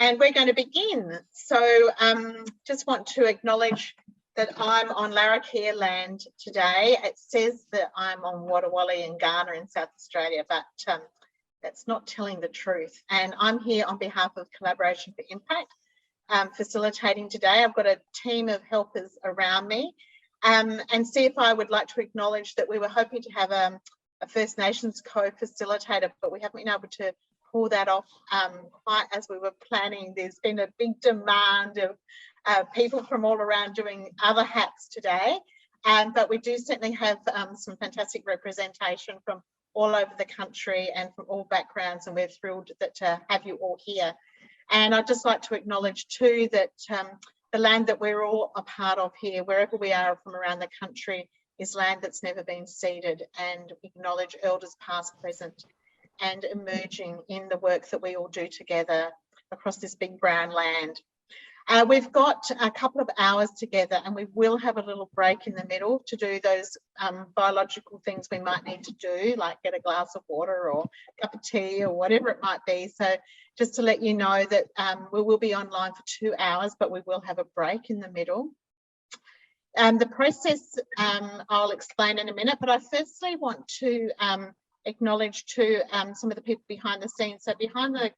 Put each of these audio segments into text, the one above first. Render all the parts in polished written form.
And we're going to begin. So just want to acknowledge that I'm on Larrakia land today. It says that I'm on Wadawali in Ghana in South Australia, but that's not telling the truth. And I'm here on behalf of Collaboration for Impact, facilitating today. I've got a team of helpers around me. And CFI would like to acknowledge that we were hoping to have a First Nations co-facilitator, but we haven't been able to pull that off quite as we were planning. There's been a big demand of people from all around doing other hats today, but we do certainly have some fantastic representation from all over the country and from all backgrounds, and we're thrilled that to have you all here. And I'd just like to acknowledge too that the land that we're all a part of here, wherever we are from around the country, is land that's never been ceded, and acknowledge elders past, present and emerging in the work that we all do together across this big brown land. We've got a couple of hours together, and we will have a little break in the middle to do those biological things we might need to do, like get a glass of water or a cup of tea or whatever it might be. So just to let you know that we will be online for 2 hours, but we will have a break in the middle. The process I'll explain in a minute, but I firstly want to acknowledge to some of the people behind the scenes. So behind the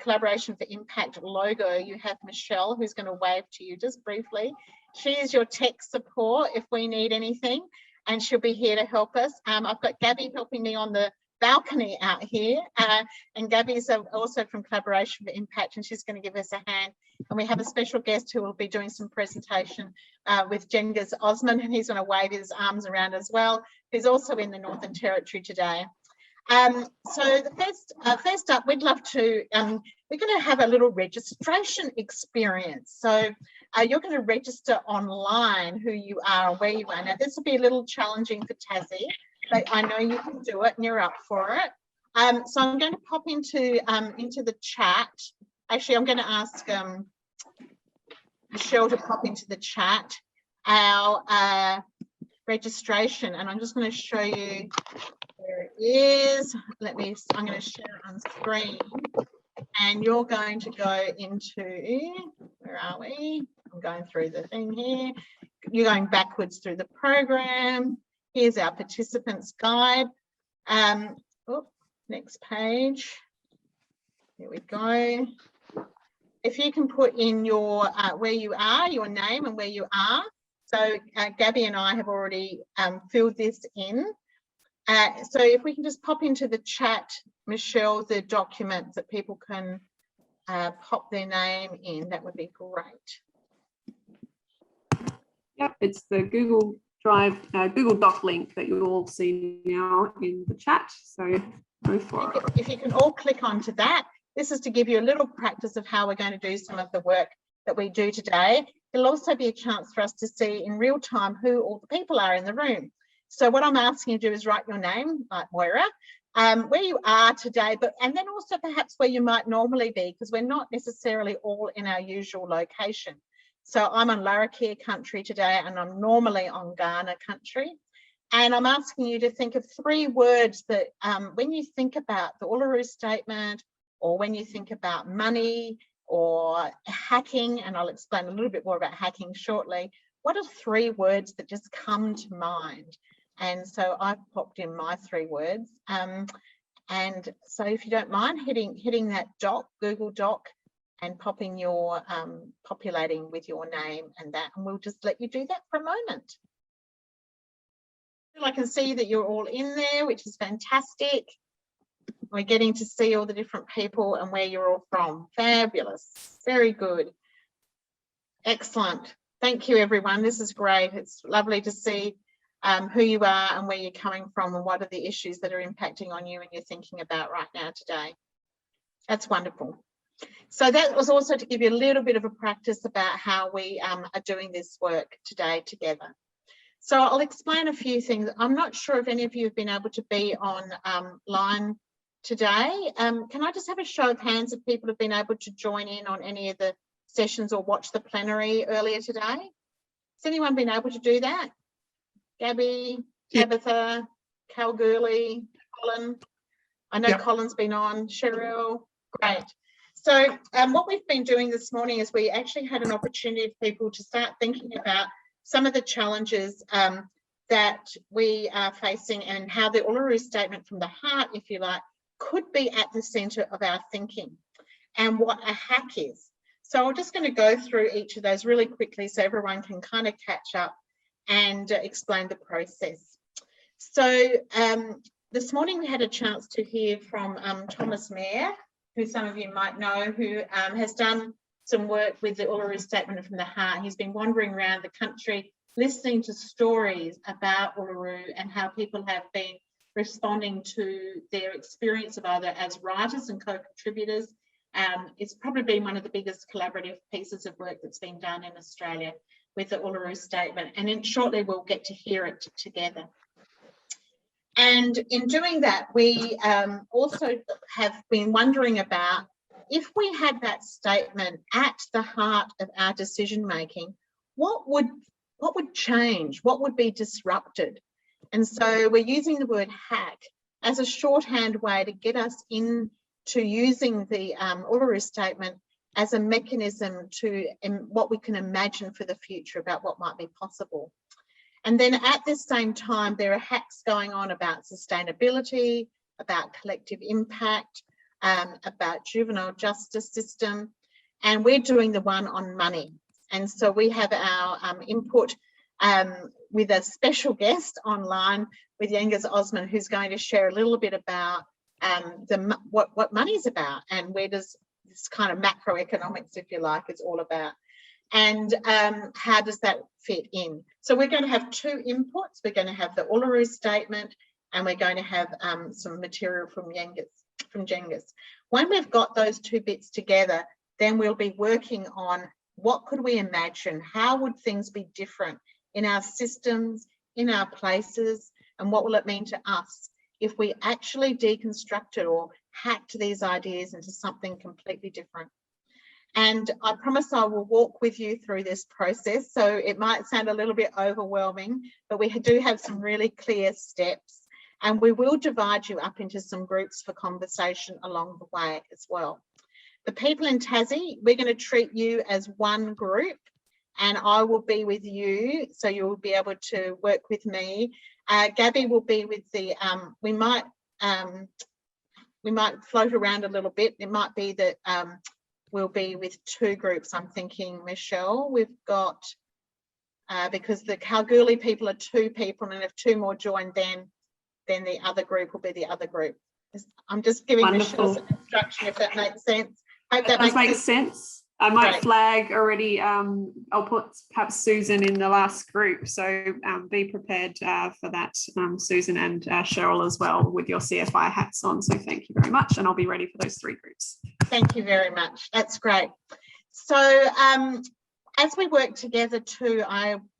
Collaboration for Impact logo, you have Michelle, who's going to wave to you just briefly. She is your tech support if we need anything, and she'll be here to help us. I've got Gabby helping me on the balcony out here, and Gabby's also from Collaboration for Impact, and she's going to give us a hand. And we have a special guest who will be doing some presentation with Jengas Osman, and he's going to wave his arms around as well, who's also in the Northern Territory today. So the first up, we'd love to, we're going to have a little registration experience. So you're going to register online who you are and where you are. Now this will be a little challenging for Tassie, but I know you can do it and you're up for it. So I'm going to pop into the chat. Actually, I'm going to ask Michelle to pop into the chat our registration, and I'm just going to show you. There it is. I'm going to share it on screen, and you're going to go into, where are we? I'm going through the thing here. You're going backwards through the program. Here's our participants guide. Next page. Here we go. If you can put in your where you are, your name and where you are. So Gabby and I have already filled this in. So if we can just pop into the chat, Michelle, the documents that people can pop their name in, that would be great. Yep, it's the Google Drive, Google Doc link that you all see now in the chat. So go for it. If you can all click onto that, this is to give you a little practice of how we're going to do some of the work that we do today. It'll also be a chance for us to see in real time who all the people are in the room. So what I'm asking you to do is write your name, like Moira, where you are today, and then also perhaps where you might normally be, because we're not necessarily all in our usual location. So I'm on Larrakia country today, and I'm normally on Ghana country. And I'm asking you to think of 3 words that when you think about the Uluru Statement, or when you think about money or hacking, and I'll explain a little bit more about hacking shortly, what are 3 words that just come to mind? And so I've popped in my 3 words. And so if you don't mind hitting that doc, Google Doc, and popping your, populating with your name and that, and we'll just let you do that for a moment. I can see that you're all in there, which is fantastic. We're getting to see all the different people and where you're all from. Fabulous. Very good. Excellent. Thank you, everyone. This is great. It's lovely to see who you are and where you're coming from and what are the issues that are impacting on you and you're thinking about right now today. That's wonderful. So that was also to give you a little bit of a practice about how we are doing this work today together. So I'll explain a few things. I'm not sure if any of you have been able to be online today. Can I just have a show of hands if people have been able to join in on any of the sessions or watch the plenary earlier today? Has anyone been able to do that? Gabby, Tabitha, Kalgoorlie, Colin. I know Colin's been on. Cheryl, great. So what we've been doing this morning is we actually had an opportunity for people to start thinking about some of the challenges that we are facing and how the Uluru Statement from the Heart, if you like, could be at the centre of our thinking and what a hack is. So I'm just going to go through each of those really quickly so everyone can kind of catch up and explain the process. So this morning we had a chance to hear from Thomas Mayer, who some of you might know, who has done some work with the Uluru Statement from the Heart. He's been wandering around the country listening to stories about Uluru and how people have been responding to their experience of either as writers and co-contributors. It's probably been one of the biggest collaborative pieces of work that's been done in Australia with the Uluru Statement, and then shortly we'll get to hear it together. And in doing that, we also have been wondering about if we had that statement at the heart of our decision making, what would change? What would be disrupted? And so we're using the word hack as a shorthand way to get us into using the Uluru Statement as a mechanism to what we can imagine for the future about what might be possible. And then at this same time, there are hacks going on about sustainability, about collective impact, about juvenile justice system, and we're doing the one on money. And so we have our input with a special guest online with Yengiz Osman, who's going to share a little bit about what money is about and where does this kind of macroeconomics, if you like, is all about. And how does that fit in? So we're going to have two inputs. We're going to have the Uluru Statement and we're going to have some material from Yengiz. When we've got those two bits together, then we'll be working on what could we imagine? How would things be different in our systems, in our places, and what will it mean to us if we actually deconstructed or hacked these ideas into something completely different? And I promise I will walk with you through this process. So it might sound a little bit overwhelming, but we do have some really clear steps, and we will divide you up into some groups for conversation along the way as well. The people in Tassie, we're going to treat you as one group, and I will be with you, so you'll be able to work with me. Gabby will be with the, we might float around a little bit. It might be that we'll be with two groups, I'm thinking, Michelle. We've got, because the Kalgoorlie people are two people, and if two more join, then the other group will be the other group. I'm just giving Michelle some instruction, if that makes sense. Hope that makes sense. I might flag already. I'll put perhaps Susan in the last group, so be prepared for that, Susan and Cheryl as well, with your CFI hats on. So thank you very much, and I'll be ready for those three groups. Thank you very much. That's great. So as we work together too,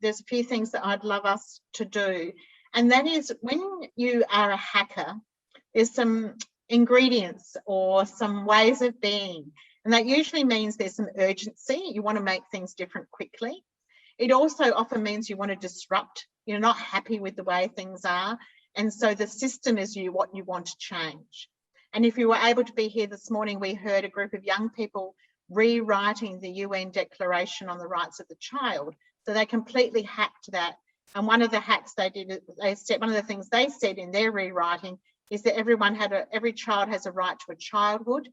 there's a few things that I'd love us to do, and that is when you are a hacker, there's some ingredients or some ways of being. And that usually means there's some urgency. You want to make things different quickly. It also often means you want to disrupt. You're not happy with the way things are. And so the system is what you want to change. And if you were able to be here this morning, we heard a group of young people rewriting the UN Declaration on the Rights of the Child. So they completely hacked that. And one of the hacks they did, one of the things they said in their rewriting is that every child has a right to a childhood.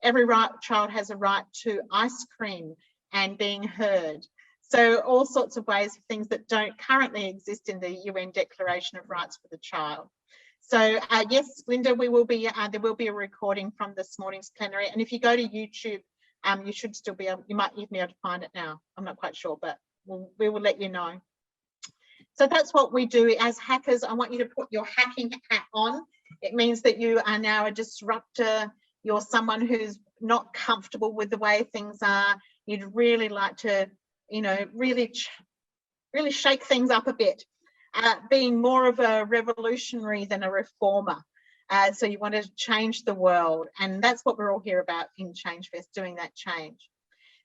Every child has a right to ice cream and being heard. So all sorts of ways of things that don't currently exist in the UN Declaration of Rights for the Child. So yes, Linda, there will be a recording from this morning's plenary. And if you go to YouTube, you should still be able, you might even be able to find it now. I'm not quite sure, but we will let you know. So that's what we do as hackers. I want you to put your hacking hat on. It means that you are now a disruptor. You're someone who's not comfortable with the way things are. You'd really like to, really shake things up a bit, being more of a revolutionary than a reformer. So you want to change the world. And that's what we're all here about in ChangeFest, doing that change.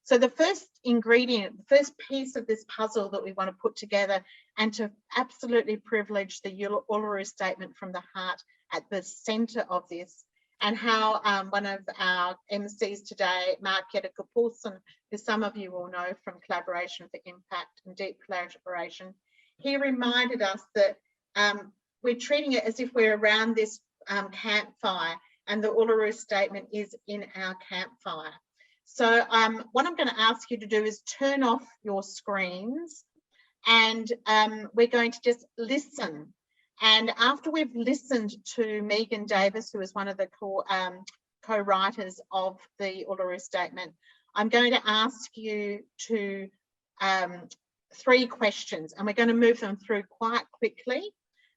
So the first ingredient, the first piece of this puzzle that we want to put together and to absolutely privilege the Uluru Statement from the Heart at the centre of this and how one of our MCs today, Mark Yediger Poulsen, who some of you will know from Collaboration for Impact and Deep Collaboration, he reminded us that we're treating it as if we're around this campfire, and the Uluru Statement is in our campfire. So what I'm going to ask you to do is turn off your screens, and we're going to just listen. And after we've listened to Megan Davis, who is one of the co-writers of the Uluru Statement, I'm going to ask you to 3 questions, and we're going to move them through quite quickly.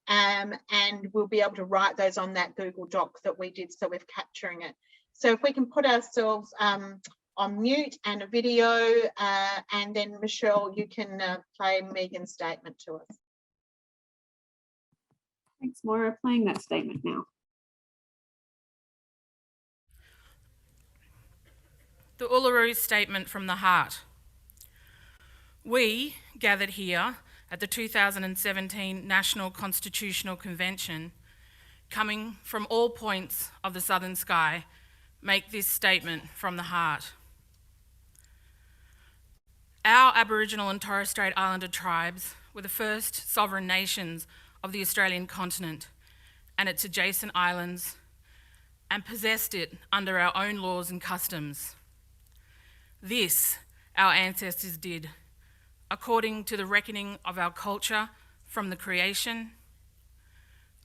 And we'll be able to write those on that Google Doc that we did, so we're capturing it. So if we can put ourselves on mute and a video, and then Michelle, you can play Megan's statement to us. Thanks, Moira. Playing that statement now. The Uluru Statement from the Heart. We gathered here at the 2017 National Constitutional Convention, coming from all points of the southern sky, make this statement from the heart. Our Aboriginal and Torres Strait Islander tribes were the first sovereign nations of the Australian continent and its adjacent islands, and possessed it under our own laws and customs. This our ancestors did, according to the reckoning of our culture from the creation,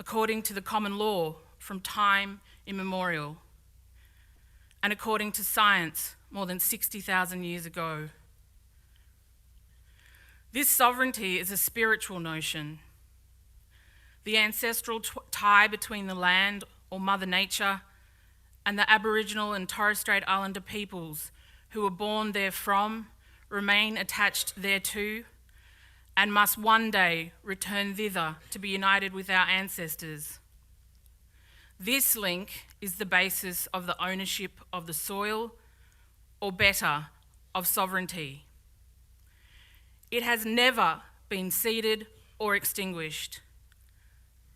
according to the common law from time immemorial, and according to science more than 60,000 years ago. This sovereignty is a spiritual notion. The ancestral tie between the land, or Mother Nature, and the Aboriginal and Torres Strait Islander peoples who were born therefrom remain attached thereto, and must one day return thither to be united with our ancestors. This link is the basis of the ownership of the soil, or better, of sovereignty. It has never been ceded or extinguished,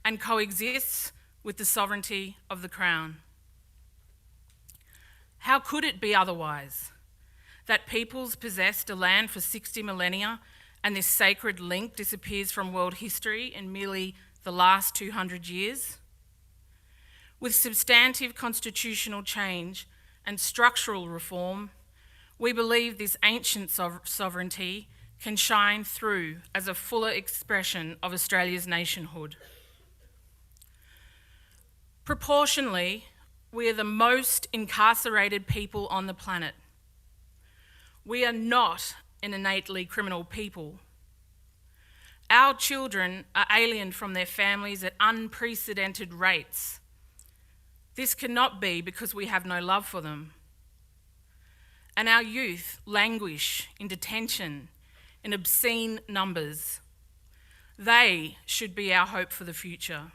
and coexists with the sovereignty of the Crown. How could it be otherwise? That peoples possessed a land for 60 millennia and this sacred link disappears from world history in merely the last 200 years? With substantive constitutional change and structural reform, we believe this ancient sovereignty can shine through as a fuller expression of Australia's nationhood. Proportionally, we are the most incarcerated people on the planet. We are not an innately criminal people. Our children are aliened from their families at unprecedented rates. This cannot be because we have no love for them. And our youth languish in detention in obscene numbers. They should be our hope for the future.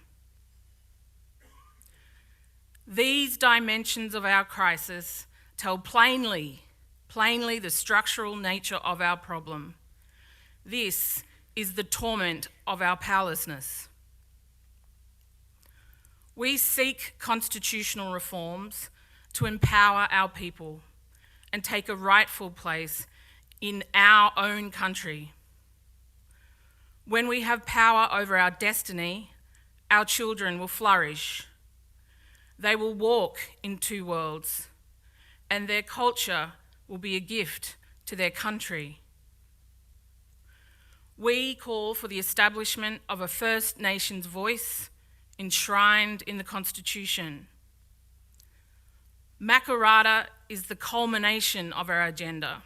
These dimensions of our crisis tell plainly the structural nature of our problem. This is the torment of our powerlessness. We seek constitutional reforms to empower our people and take a rightful place in our own country. When we have power over our destiny, our children will flourish. They will walk in 2 worlds, and their culture will be a gift to their country. We call for the establishment of a First Nations voice enshrined in the Constitution. Makarrata is the culmination of our agenda,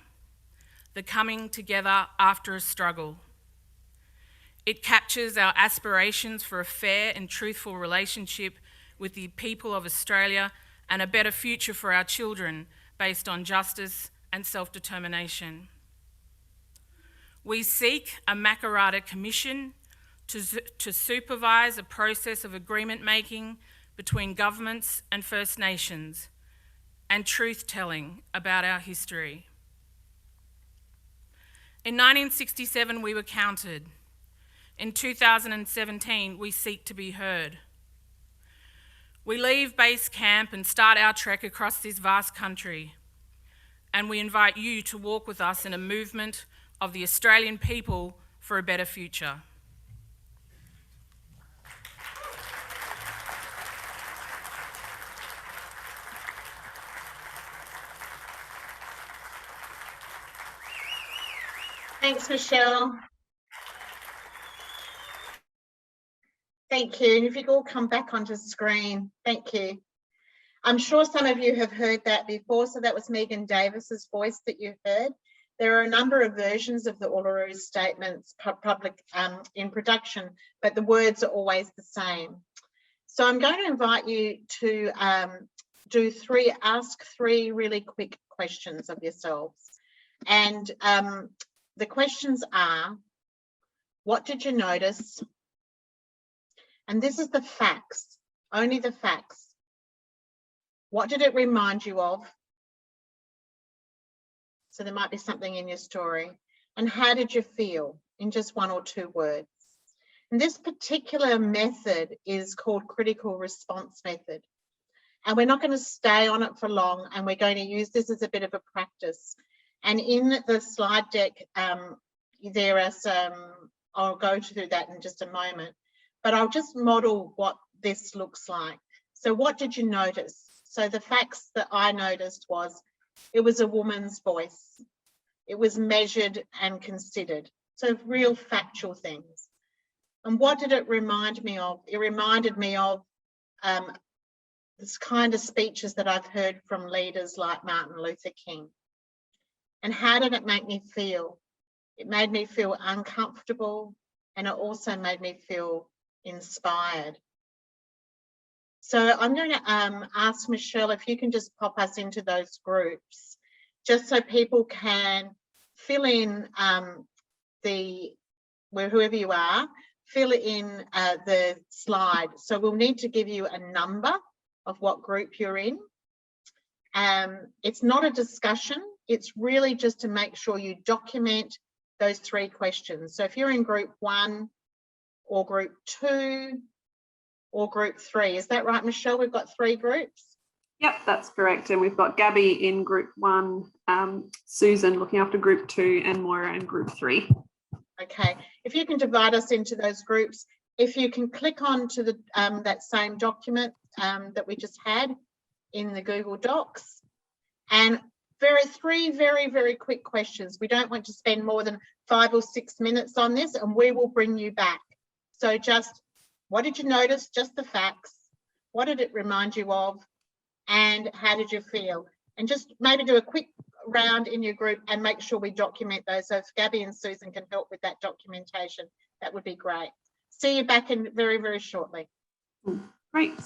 the coming together after a struggle. It captures our aspirations for a fair and truthful relationship with the people of Australia and a better future for our children based on justice and self-determination. We seek a Makarrata Commission to supervise a process of agreement making between governments and First Nations and truth-telling about our history. In 1967, we were counted. In 2017, we seek to be heard. We leave base camp and start our trek across this vast country, and we invite you to walk with us in a movement of the Australian people for a better future. Thanks, Michelle. Thank you. And if you could all come back onto screen, thank you. I'm sure some of you have heard that before. So that was Megan Davis's voice that you heard. There are a number of versions of the Uluru Statements public in production, but the words are always the same. So I'm going to invite you to ask three really quick questions of yourselves. And the questions are, what did you notice? And this is the facts, only the facts. What did it remind you of? So there might be something in your story. And how did you feel, in just one or two words? And this particular method is called critical response method. And we're not going to stay on it for long, and we're going to use this as a bit of a practice. And in the slide deck, there are some, I'll go through that in just a moment, but I'll just model what this looks like. So what did you notice? So the facts that I noticed was it was a woman's voice. It was measured and considered. So real factual things. And what did it remind me of? It reminded me of this kind of speeches that I've heard from leaders like Martin Luther King. And how did it make me feel? It made me feel uncomfortable, and it also made me feel inspired. So I'm going to ask Michelle if you can just pop us into those groups, just so people can fill in whoever you are, fill in the slide. So we'll need to give you a number of what group you're in. It's not a discussion. It's really just to make sure you document those three questions. So if you're in group 1 or group 2 or group 3, is that right, Michelle? We've got 3 groups? Yep, that's correct. And we've got Gabby in group 1, Susan looking after group 2, and Moira in group 3. Okay, if you can divide us into those groups, if you can click on to the that same document that we just had in the Google Docs, and three very quick questions. We don't want to spend more than 5 or 6 minutes on this, and we will bring you back. So just, what did you notice? Just the facts. What did it remind you of? And how did you feel? And just maybe do a quick round in your group and make sure we document those. So if Gabby and Susan can help with that documentation, that would be great. See you back in very shortly. Great.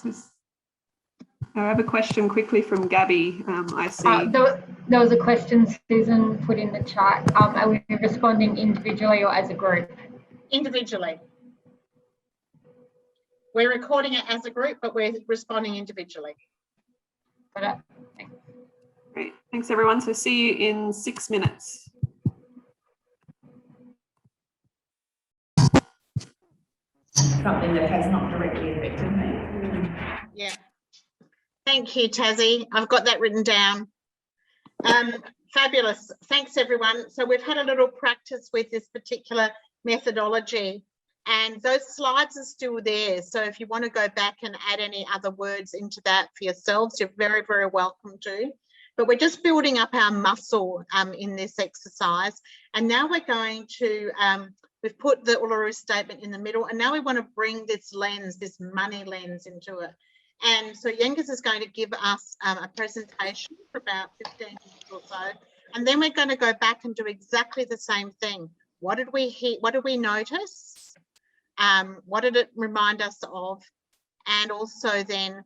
I have a question quickly from Gabby. I see. There was a question Susan put in the chat. Are we responding individually or as a group? Individually. We're recording it as a group, but we're responding individually. Got it. Thanks. Great. Thanks, everyone. So see you in 6 minutes. Something that has not directly affected me. Yeah. Thank you, Tassie. I've got that written down. Fabulous. Thanks, everyone. So we've had a little practice with this particular methodology, and those slides are still there. So if you want to go back and add any other words into that for yourselves, you're very welcome to. But we're just building up our muscle in this exercise. And now we're going to, we've put the Uluru Statement in the middle, and now we want to bring this lens, this money lens, into it. And so Yengiz is going to give us a presentation for about 15 minutes or so. And then we're going to go back and do exactly the same thing. What did we hear? What did we notice? What did it remind us of? And also then,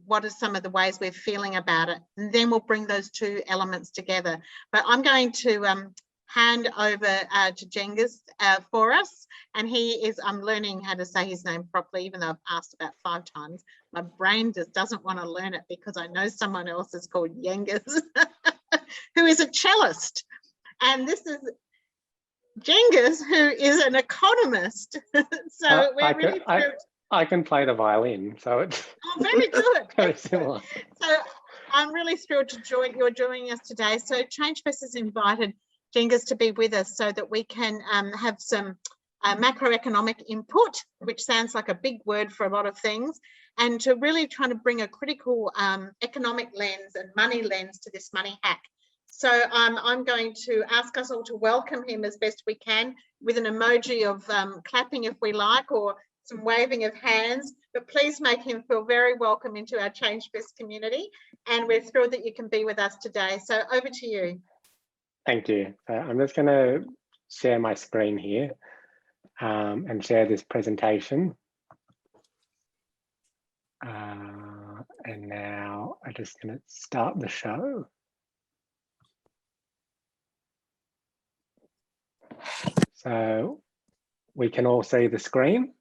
what are some of the ways we're feeling about it? And then we'll bring those two elements together. But I'm going to hand over to Yengiz for us. And I'm learning how to say his name properly, even though I've asked about 5 times. My brain just doesn't want to learn it because I know someone else is called Yengiz, who is a cellist. And this is Yengiz, who is an economist. So we're really thrilled. I can play the violin, so it's Oh, very good. very Excellent. similar. So I'm really thrilled to you're joining us today. So ChangeFest has invited Genghis to be with us so that we can have some macroeconomic input, which sounds like a big word for a lot of things, and to really try to bring a critical economic lens and money lens to this money hack. So I'm going to ask us all to welcome him as best we can with an emoji of clapping if we like, or some waving of hands, but please make him feel very welcome into our ChangeFest community. And we're thrilled that you can be with us today. So over to you. Thank you. I'm just going to share my screen here and share this presentation. And now I'm just going to start the show. So we can all see the screen.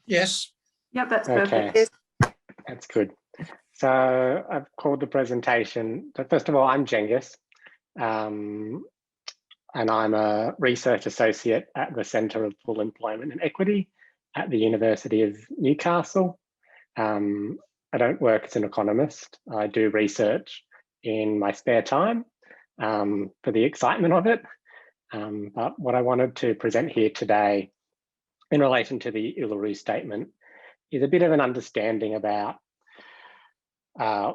Yes. Yep, that's Okay, perfect. that's good. So I've called the presentation. So first of all, I'm Genghis, and I'm a research associate at the Centre of Full Employment and Equity at the University of Newcastle. I don't work as an economist. I do research in my spare time for the excitement of it. But what I wanted to present here today in relation to the Uluru Statement is a bit of an understanding about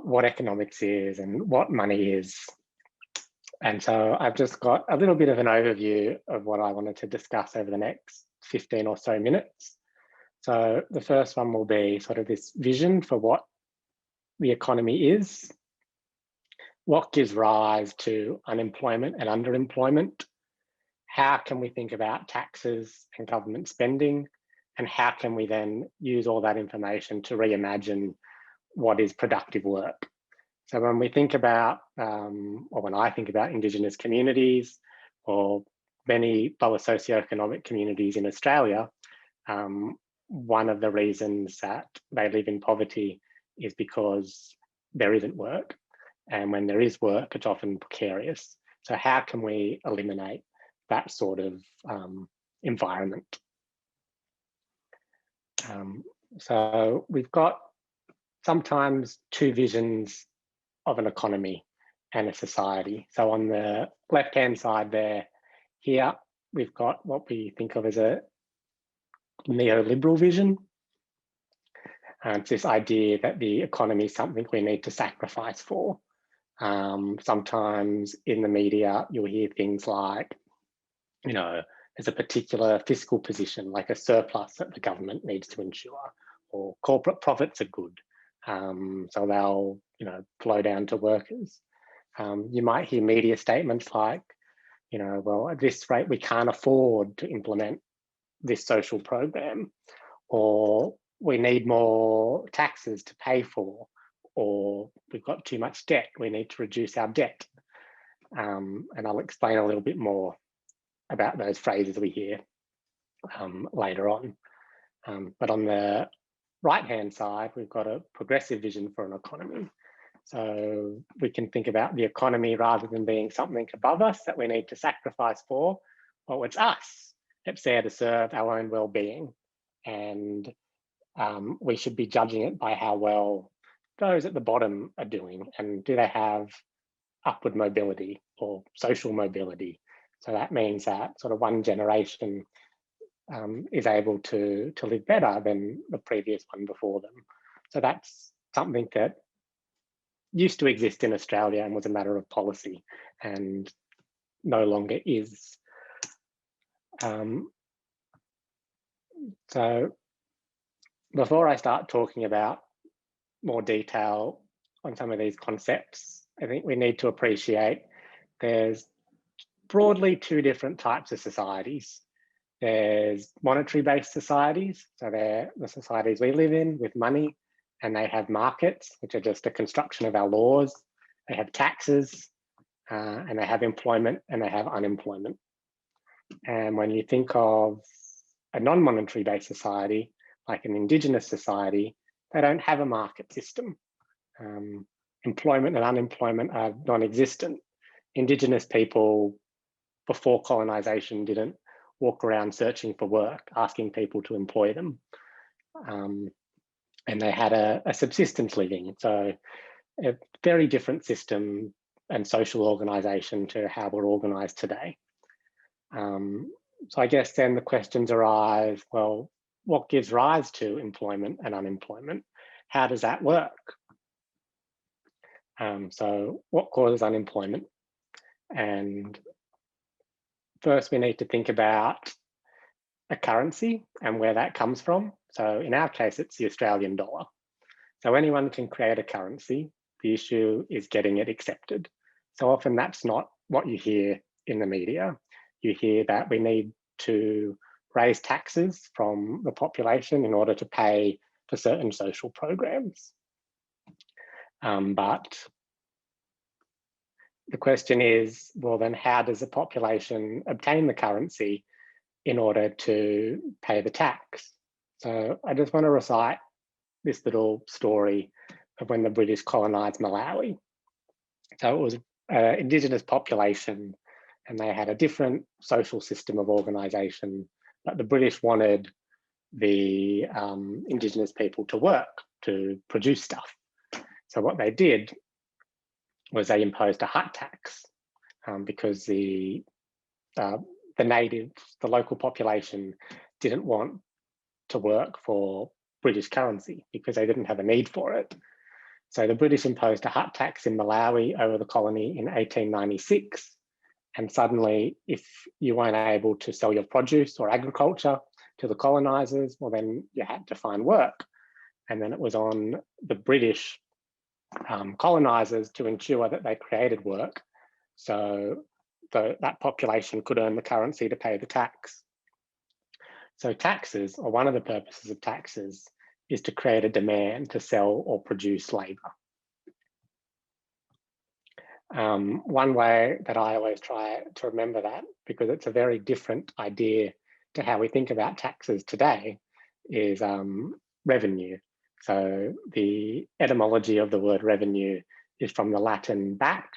what economics is and what money is. And so I've just got a little bit of an overview of what I wanted to discuss over the next 15 or so minutes. So the first one will be sort of this vision for what the economy is, what gives rise to unemployment and underemployment, how can we think about taxes and government spending, and how can we then use all that information to reimagine what is productive work. So when we think about, or when I think about Indigenous communities or many lower socioeconomic communities in Australia, one of the reasons that they live in poverty is because there isn't work. And when there is work, it's often precarious. So how can we eliminate that sort of environment? So we've got sometimes two visions of an economy and a society. So on the left-hand side there, here, we've got what we think of as a neoliberal vision. It's this idea that the economy is something we need to sacrifice for. Sometimes in the media, you'll hear things like, you know, there's a particular fiscal position, like a surplus that the government needs to ensure, or corporate profits are good. So they'll, you know, flow down to workers. You might hear media statements like, you know, well, at this rate, we can't afford to implement this social program, or we need more taxes to pay for, or we've got too much debt, we need to reduce our debt. And I'll explain a little bit more about those phrases we hear later on. But on the right-hand side, we've got a progressive vision for an economy. So we can think about the economy rather than being something above us that we need to sacrifice for. Well, it's us that's there to serve our own well-being. And we should be judging it by how well those at the bottom are doing, and do they have upward mobility or social mobility. So that means that sort of one generation is able to live better than the previous one before them. So that's something that used to exist in Australia and was a matter of policy and no longer is. So before I start talking about more detail on some of these concepts, I think we need to appreciate there's broadly two different types of societies. There's monetary-based societies, so they're the societies we live in with money, and they have markets, which are just a construction of our laws. They have taxes, and they have employment, and they have unemployment. And when you think of a non-monetary based society, like an Indigenous society, they don't have a market system. Employment and unemployment are non-existent. Indigenous people before colonisation didn't walk around searching for work, asking people to employ them. And they had a subsistence living. So a very different system and social organisation to how we're organised today. So I guess then the questions arise, well, what gives rise to employment and unemployment? How does that work? So what causes unemployment? And first we need to think about a currency and where that comes from. So in our case, it's the Australian dollar. So anyone can create a currency. The issue is getting it accepted. So often that's not what you hear in the media. You hear that we need to raise taxes from the population in order to pay for certain social programs. But the question is, well, then how does the population obtain the currency in order to pay the tax? So I just want to recite this little story of when the British colonised Malawi. So it was an Indigenous population and they had a different social system of organisation, but the British wanted the Indigenous people to work, to produce stuff. So what they did was they imposed a hut tax because the natives, the local population, didn't want to work for British currency because they didn't have a need for it. So the British imposed a hut tax in Malawi over the colony in 1896. And suddenly, if you weren't able to sell your produce or agriculture to the colonisers, well, then you had to find work. And then it was on the British colonisers to ensure that they created work so that population could earn the currency to pay the tax. So taxes, or one of the purposes of taxes, is to create a demand to sell or produce labour. One way that I always try to remember that, because it's a very different idea to how we think about taxes today, is revenue. So the etymology of the word revenue is from the Latin back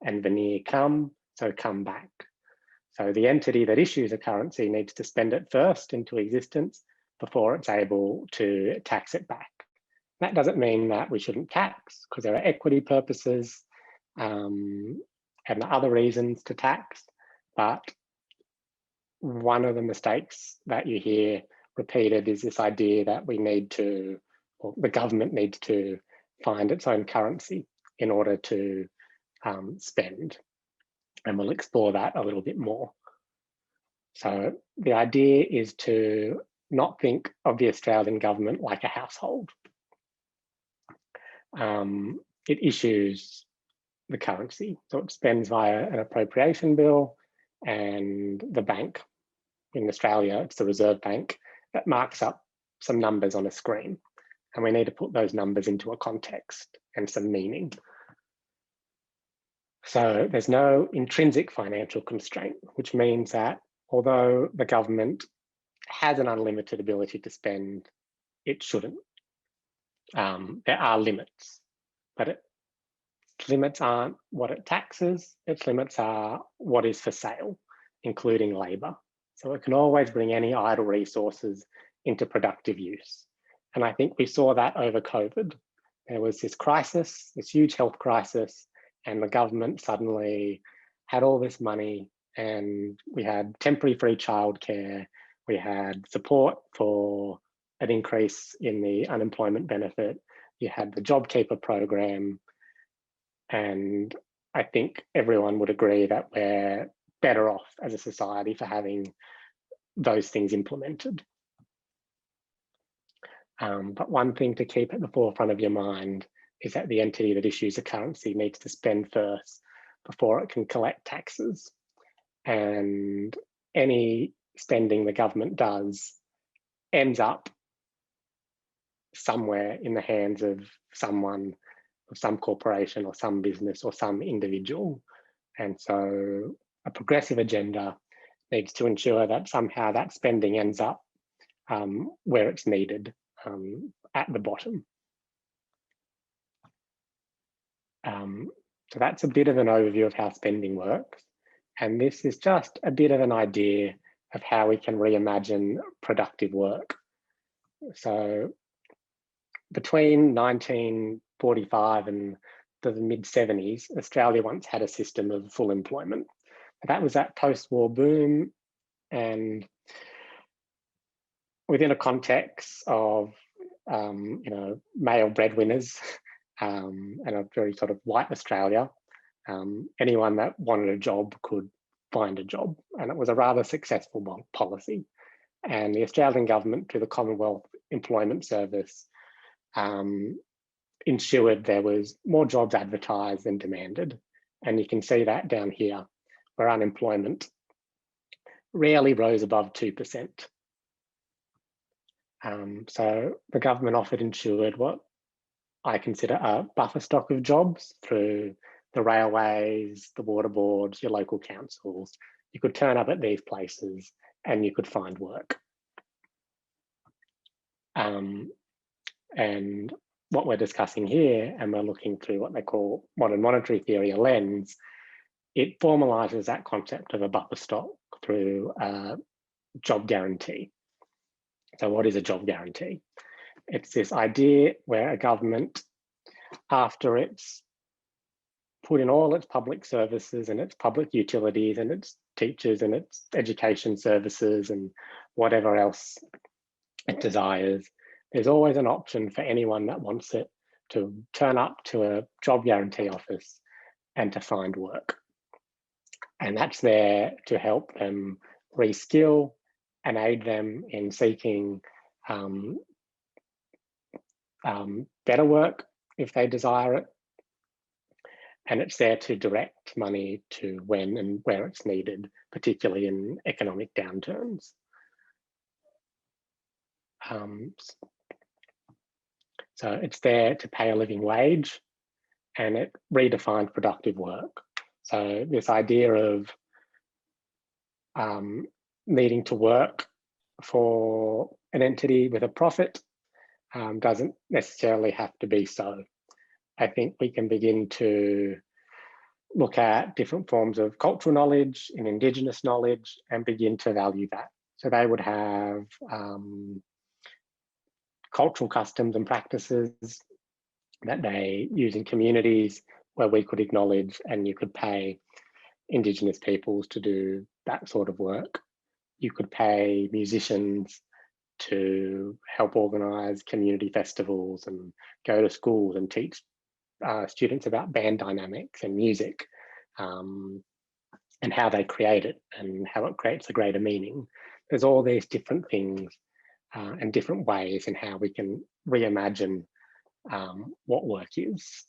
and venire come, so come back. So the entity that issues a currency needs to spend it first into existence before it's able to tax it back. That doesn't mean that we shouldn't tax, because there are equity purposes and other reasons to tax, but one of the mistakes that you hear repeated is this idea that we need to, or the government needs to find its own currency in order to spend. And we'll explore that a little bit more. So the idea is to not think of the Australian government like a household. It issues the currency, so it spends via an appropriation bill, and the bank in Australia, it's the Reserve Bank, that marks up some numbers on a screen, and we need to put those numbers into a context and some meaning. So there's no intrinsic financial constraint, which means that although the government has an unlimited ability to spend, it shouldn't. There are limits, but its limits aren't what it taxes, its limits are what is for sale, including labour. So it can always bring any idle resources into productive use. And I think we saw that over COVID. There was this crisis, this huge health crisis, and the government suddenly had all this money, and we had temporary free childcare, we had support for an increase in the unemployment benefit, you had the JobKeeper program, and I think everyone would agree that we're better off as a society for having those things implemented. But one thing to keep at the forefront of your mind is that the entity that issues a currency needs to spend first before it can collect taxes. And any spending the government does ends up somewhere in the hands of someone, of some corporation or some business or some individual. And so a progressive agenda needs to ensure that somehow that spending ends up where it's needed, at the bottom. So that's a bit of an overview of how spending works. And this is just a bit of an idea of how we can reimagine productive work. So between 1945 and the mid-70s, Australia once had a system of full employment. That was that post-war boom, and within a context of male breadwinners and a very sort of white Australia, anyone that wanted a job could find a job, and it was a rather successful policy. And the Australian government, through the Commonwealth Employment Service, ensured there was more jobs advertised than demanded. And you can see that down here, where unemployment rarely rose above 2%. So the government offered ensured what I consider a buffer stock of jobs through the railways, the water boards, your local councils. You could turn up at these places and you could find work. And what we're discussing here, and we're looking through what they call modern monetary theory, a lens, it formalizes that concept of a buffer stock through a job guarantee. So what is a job guarantee? It's this idea where a government, after it's put in all its public services and its public utilities and its teachers and its education services and whatever else it desires, there's always an option for anyone that wants it to turn up to a job guarantee office and to find work. And that's there to help them reskill and aid them in seeking better work if they desire it. And it's there to direct money to when and where it's needed, particularly in economic downturns. So it's there to pay a living wage, and it redefines productive work. So this idea of needing to work for an entity with a profit doesn't necessarily have to be so. I think we can begin to look at different forms of cultural knowledge and Indigenous knowledge and begin to value that. So they would have cultural customs and practices that they use in communities where we could acknowledge and you could pay Indigenous peoples to do that sort of work. You could pay musicians to help organise community festivals and go to schools and teach students about band dynamics and music and how they create it and how it creates a greater meaning. There's all these different things and different ways in how we can reimagine what work is.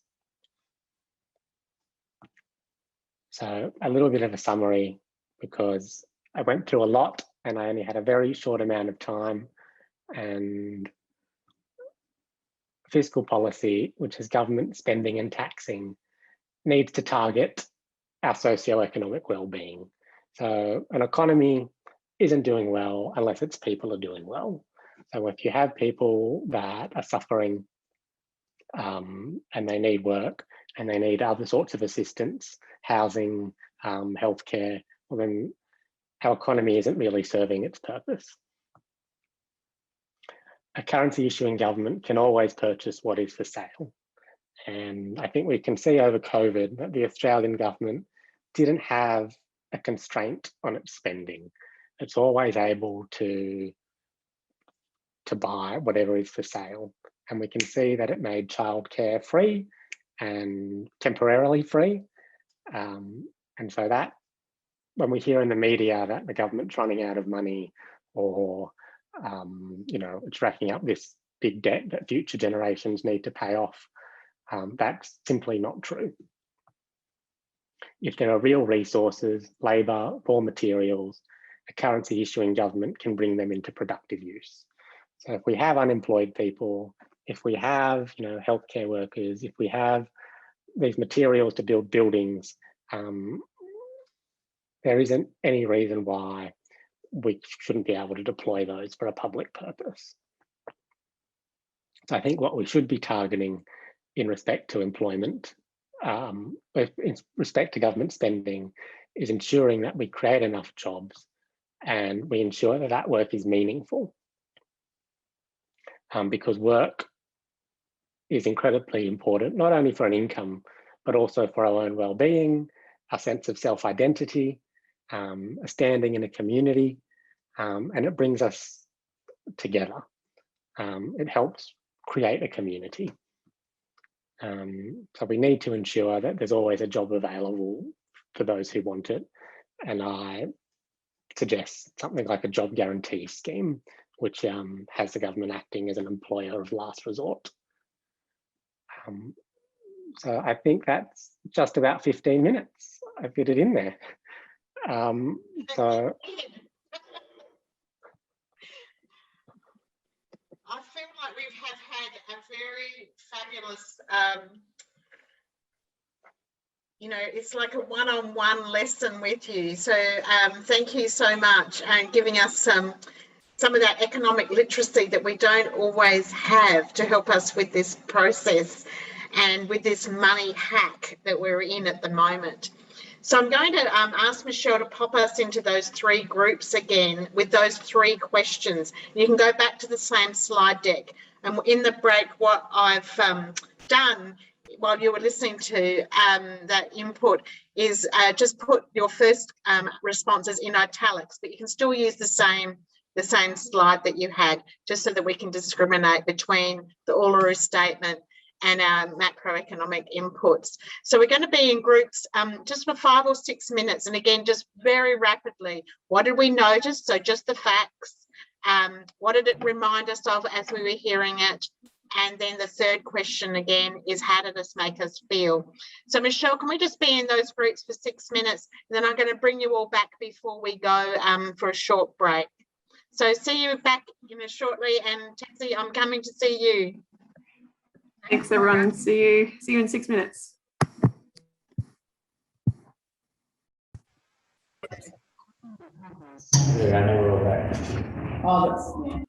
So a little bit of a summary, because I went through a lot and I only had a very short amount of time, and fiscal policy, which is government spending and taxing, needs to target our socio-economic well-being. So an economy isn't doing well unless its people are doing well. So if you have people that are suffering and they need work and they need other sorts of assistance, housing, healthcare, well then our economy isn't really serving its purpose. A currency issuing government can always purchase what is for sale. And I think we can see over COVID that the Australian government didn't have a constraint on its spending. It's always able to buy whatever is for sale. And we can see that it made childcare free and temporarily free. And so that, when we hear in the media that the government's running out of money or it's racking up this big debt that future generations need to pay off, that's simply not true. If there are real resources, labour, raw materials, a currency issuing government can bring them into productive use. So if we have unemployed people, if we have healthcare workers, if we have these materials to build buildings, there isn't any reason why we shouldn't be able to deploy those for a public purpose. So I think what we should be targeting in respect to employment, in respect to government spending, is ensuring that we create enough jobs and we ensure that that work is meaningful. Because work is incredibly important, not only for an income, but also for our own well-being, a sense of self-identity, a standing in a community, and it brings us together. It helps create a community. So we need to ensure that there's always a job available for those who want it. And I suggest something like a job guarantee scheme, which has the government acting as an employer of last resort. So I think that's just about 15 minutes. I fit it in there. So I feel like we have had a very fabulous, it's like a one-on-one lesson with you. So thank you so much and giving us some of that economic literacy that we don't always have to help us with this process and with this money hack that we're in at the moment. So I'm going to ask Michelle to pop us into those 3 groups again with those 3 questions. You can go back to the same slide deck. And in the break, what I've done while you were listening to that input is just put your first responses in italics, but you can still use the same slide that you had, just so that we can discriminate between the Uluru Statement and our macroeconomic inputs. So we're going to be in groups just for 5 or 6 minutes. And again, just very rapidly, what did we notice? So just the facts. What did it remind us of as we were hearing it? And then the third question again is, how did this make us feel? So Michelle, can we just be in those groups for 6 minutes? And then I'm going to bring you all back before we go for a short break. So see you back shortly. And Taxi, I'm coming to see you. Thanks, everyone. See you in 6 minutes. Yeah, I know we're all back. Oh, that's, yeah.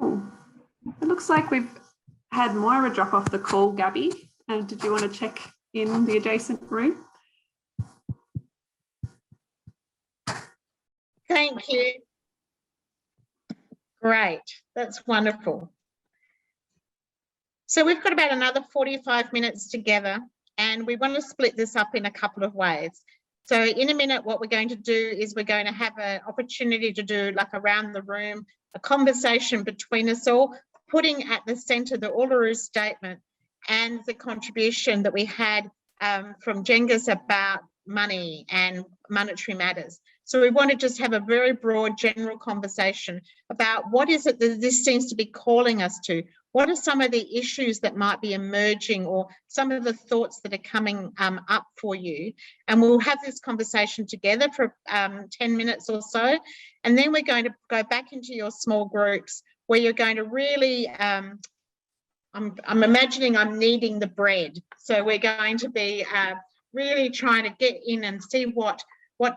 Oh, it looks like we've had Moira drop off the call, Gabby. Did you want to check in the adjacent room? Thank you. Great, that's wonderful. So we've got about another 45 minutes together, and we want to split this up in a couple of ways. So in a minute, what we're going to do is we're going to have an opportunity to do like around the room, a conversation between us all, putting at the centre the Uluru Statement and the contribution that we had from Cengiz about money and monetary matters. So we want to just have a very broad general conversation about what is it that this seems to be calling us to? What are some of the issues that might be emerging, or some of the thoughts that are coming up for you? And we'll have this conversation together for 10 minutes or so. And then we're going to go back into your small groups where you're going to really, I'm imagining I'm kneading the bread. So we're going to be really trying to get in and see what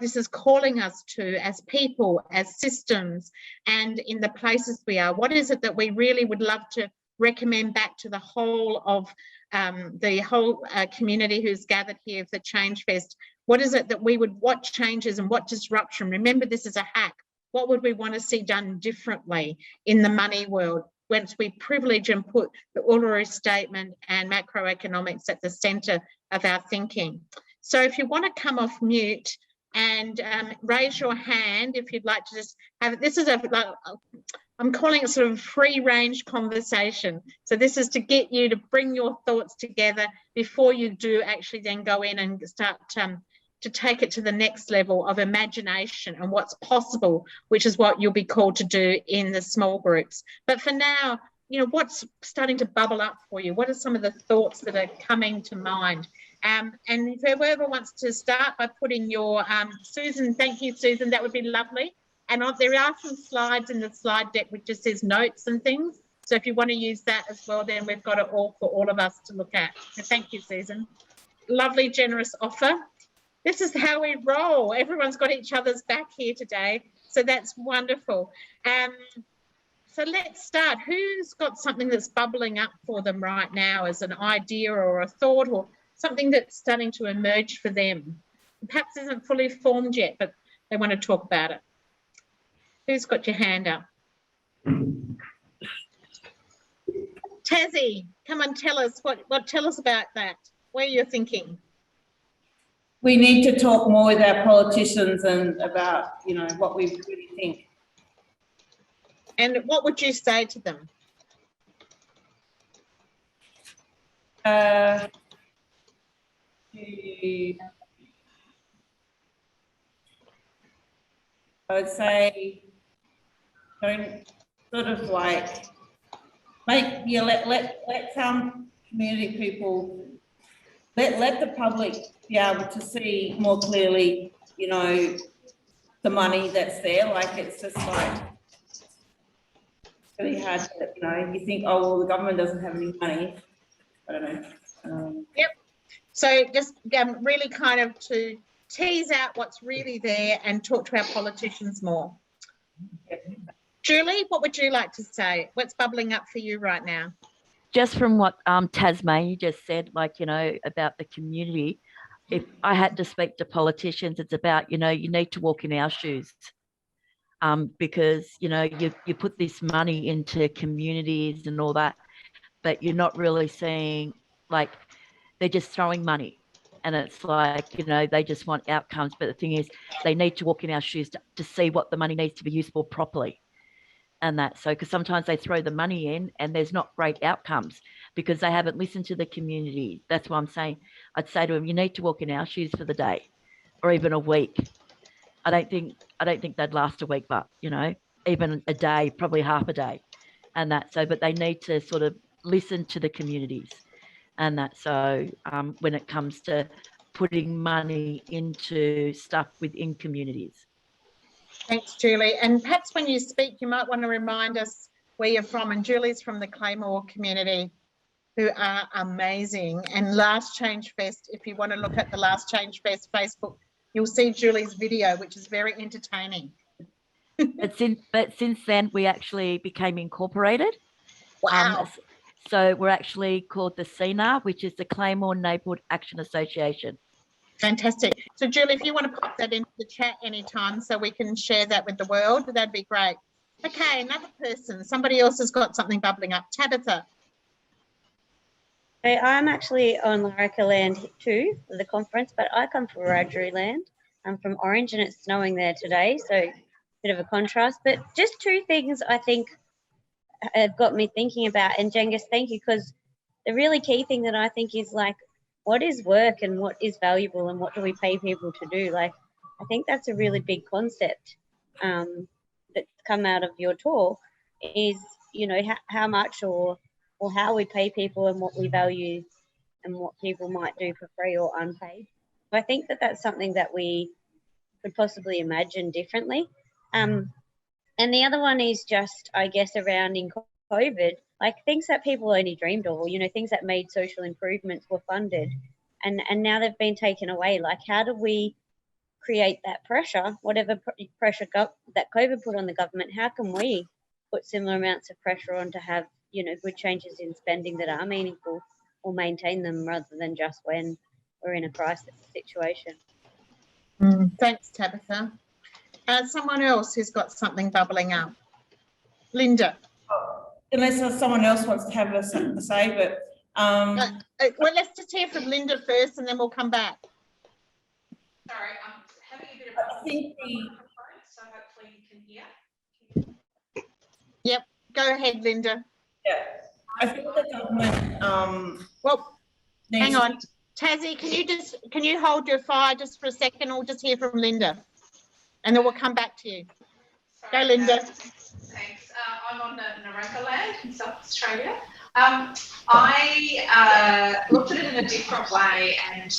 this is calling us to as people, as systems, and in the places we are. What is it that we really would love to recommend back to the whole of the whole community who's gathered here for Change Fest? What is it that we would, what changes and what disruption? Remember, this is a hack. What would we want to see done differently in the money world once we privilege and put the Uluru Statement and macroeconomics at the centre of our thinking? So if you want to come off mute and raise your hand if you'd like to just have it. This is I'm calling it sort of free range conversation. So this is to get you to bring your thoughts together before you do actually then go in and start to take it to the next level of imagination and what's possible, which is what you'll be called to do in the small groups. But for now, you know, what's starting to bubble up for you? What are some of the thoughts that are coming to mind? And if whoever wants to start by putting your, Susan, thank you, Susan, that would be lovely. And there are some slides in the slide deck which just says notes and things. So if you want to use that as well, then we've got it all for all of us to look at. So thank you, Susan. Lovely, generous offer. This is how we roll. Everyone's got each other's back here today. So that's wonderful. So let's start. Who's got something that's bubbling up for them right now as an idea or a thought or something that's starting to emerge for them? Perhaps isn't fully formed yet, but they want to talk about it. Who's got your hand up? Tassie, come on, tell us tell us about that. Where you're thinking. We need to talk more with our politicians and about, you know, what we really think. And what would you say to them? I would say don't sort of like let some community people let the public be able to see more clearly, you know, the money that's there. Like it's just like really hard to, you know, you think, oh well, the government doesn't have any money. I don't know. Yep. So just really kind of to tease out what's really there and talk to our politicians more. Yep. Julie, what would you like to say? What's bubbling up for you right now? Just from what Tasmania you just said, like, you know, about the community, if I had to speak to politicians, it's about, you know, you need to walk in our shoes. Because, you know, you put this money into communities and all that, but you're not really seeing, like, they're just throwing money. And it's like, you know, they just want outcomes. But the thing is, they need to walk in our shoes to see what the money needs to be used for properly. And that, so, because sometimes they throw the money in and there's not great outcomes because they haven't listened to the community. That's why I'm saying, I'd say to them, you need to walk in our shoes for the day or even a week. I don't think they'd last a week, but, you know, even a day, probably half a day and that. So, but they need to sort of listen to the communities and that. So when it comes to putting money into stuff within communities. Thanks, Julie. And perhaps when you speak, you might want to remind us where you're from. And Julie's from the Claymore community, who are amazing. And Last Change Fest, if you want to look at the Last Change Fest Facebook, you'll see Julie's video, which is very entertaining. But since then, we actually became incorporated. Wow. So we're actually called the CNAR, which is the Claymore Neighbourhood Action Association. Fantastic. So Julie, if you want to pop that into the chat anytime so we can share that with the world, that'd be great. Okay, another person, somebody else has got something bubbling up. Tabitha. Hey, I'm actually on Larrica land too for the conference, but I come from Wiradjuri land. I'm from Orange and it's snowing there today, so bit of a contrast. But just two things I think have got me thinking about, and Cengiz, thank you, because the really key thing that I think is like, what is work and what is valuable and what do we pay people to do? Like, I think that's a really big concept that's come out of your talk is, you know, how much or how we pay people and what we value and what people might do for free or unpaid. So I think that that's something that we could possibly imagine differently. And the other one is just, I guess, around in COVID, like things that people only dreamed of, or, you know, things that made social improvements were funded and now they've been taken away. Like, how do we create that pressure, whatever pressure that COVID put on the government, how can we put similar amounts of pressure on to have, you know, good changes in spending that are meaningful or maintain them rather than just when we're in a crisis situation? Thanks, Tabitha. Someone else who's got something bubbling up. Linda. Unless someone else wants to have something to say, but well, let's just hear from Linda first and then we'll come back. Sorry, I'm having a bit of a problem, so hopefully you can hear. Yep, go ahead, Linda. yeah, I think the government Well, needs hang on. Tassie, can you hold your fire just for a second? We'll just hear from Linda and then we'll come back to you. Go, Linda. Thanks. I'm on the Naraka land in South Australia. I looked at it in a different way, and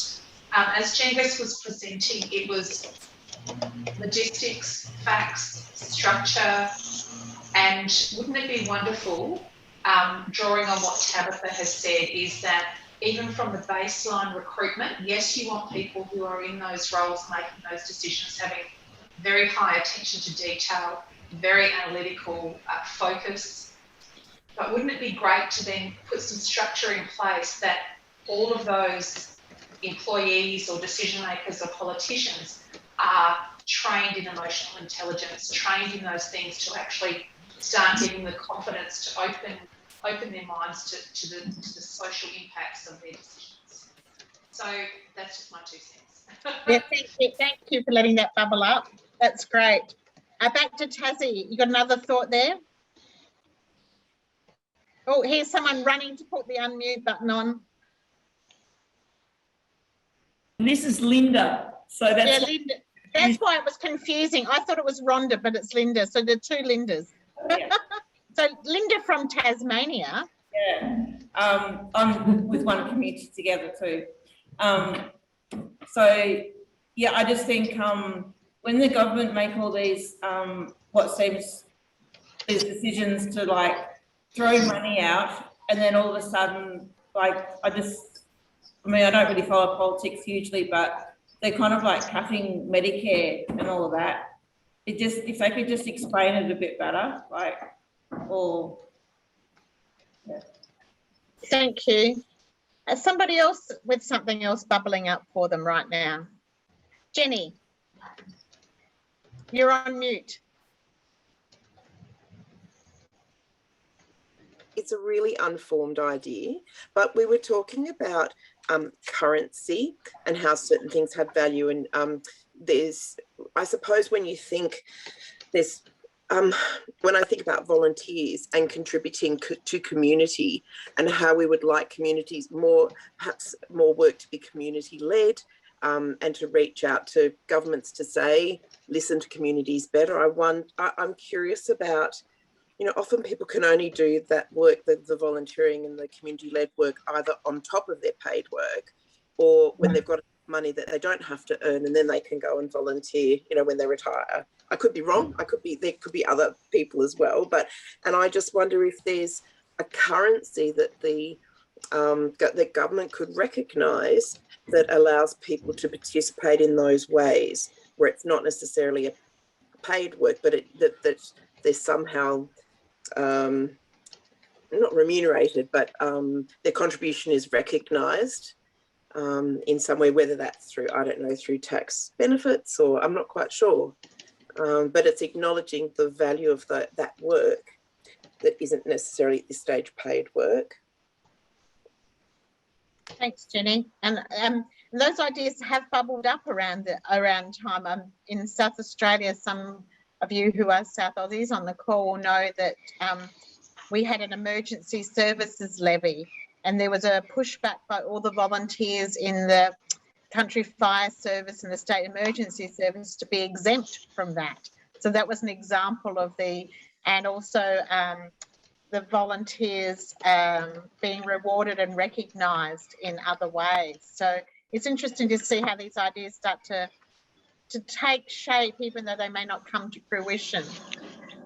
as Cengiz was presenting, it was logistics, facts, structure, and wouldn't it be wonderful, drawing on what Tabitha has said, is that even from the baseline recruitment, yes, you want people who are in those roles making those decisions, having very high attention to detail, very analytical focus. But wouldn't it be great to then put some structure in place that all of those employees or decision makers or politicians are trained in emotional intelligence, trained in those things to actually start getting the confidence to open their minds to the social impacts of their decisions. So that's just my 2 cents. Yeah, thank you for letting that bubble up. That's great. Back to Tassie. You got another thought there? Oh, here's someone running to put the unmute button on. This is Linda. So that's Yeah, Linda. That's why it was confusing. I thought it was Rhonda, but it's Linda. So there are 2 Lindas. yeah. So Linda from Tasmania. Yeah, I'm with One Community Together too. So yeah, I just think when the government make all these what seems these decisions to like throw money out, and then all of a sudden, like I mean, I don't really follow politics hugely, but they're kind of like cutting Medicare and all of that. It just, if they could just explain it a bit better, like, or yeah. Thank you. Somebody else with something else bubbling up for them right now. Jenny, you're on mute. It's a really unformed idea, but we were talking about currency and how certain things have value. And there's, I suppose, when you think there's, when I think about volunteers and contributing to community and how we would like communities perhaps more work to be community led, and to reach out to governments to say, listen to communities better. I'm curious about, you know, often people can only do that work, the volunteering and the community-led work, either on top of their paid work or when they've got money that they don't have to earn, and then they can go and volunteer, you know, when they retire. I could be wrong. There could be other people as well. And I just wonder if there's a currency that the government could recognise that allows people to participate in those ways, where it's not necessarily a paid work, but that they're somehow not remunerated, but their contribution is recognised in some way, whether that's through, I don't know, through tax benefits, or I'm not quite sure. But it's acknowledging the value of that work that isn't necessarily at this stage paid work. Thanks, Jenny. And those ideas have bubbled up around time. In South Australia, some of you who are South Aussies on the call will know that we had an emergency services levy, and there was a pushback by all the volunteers in the Country Fire Service and the State Emergency Service to be exempt from that. So that was an example of and also the volunteers being rewarded and recognised in other ways. So it's interesting to see how these ideas start to take shape, even though they may not come to fruition.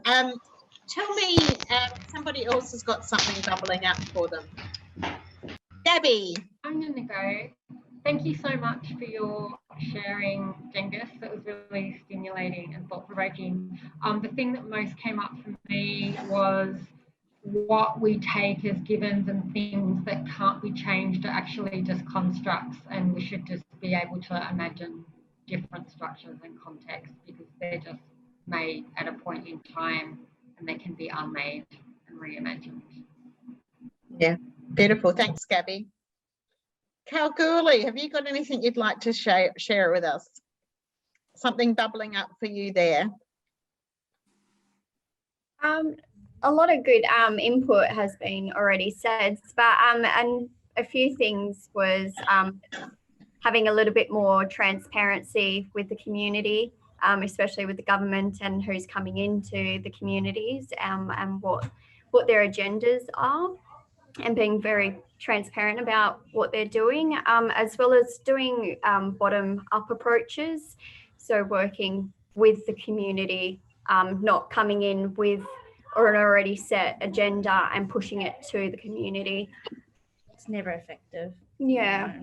Tell me, somebody else has got something bubbling up for them. Gabby. I'm going to go. Thank you so much for your sharing, Genghis. That was really stimulating and thought-provoking. The thing that most came up for me was what we take as givens and things that can't be changed are actually just constructs, and we should just be able to imagine different structures and contexts because they're just made at a point in time and they can be unmade and reimagined. Yeah, beautiful. Thanks, Gabby. Kalgoorlie, have you got anything you'd like to share with us? Something bubbling up for you there? A lot of good input has been already said, but and a few things was having a little bit more transparency with the community, especially with the government and who's coming into the communities, and what their agendas are, and being very transparent about what they're doing, as well as doing bottom-up approaches. So working with the community, not coming in with or an already set agenda and pushing it to the community. It's never effective. Yeah.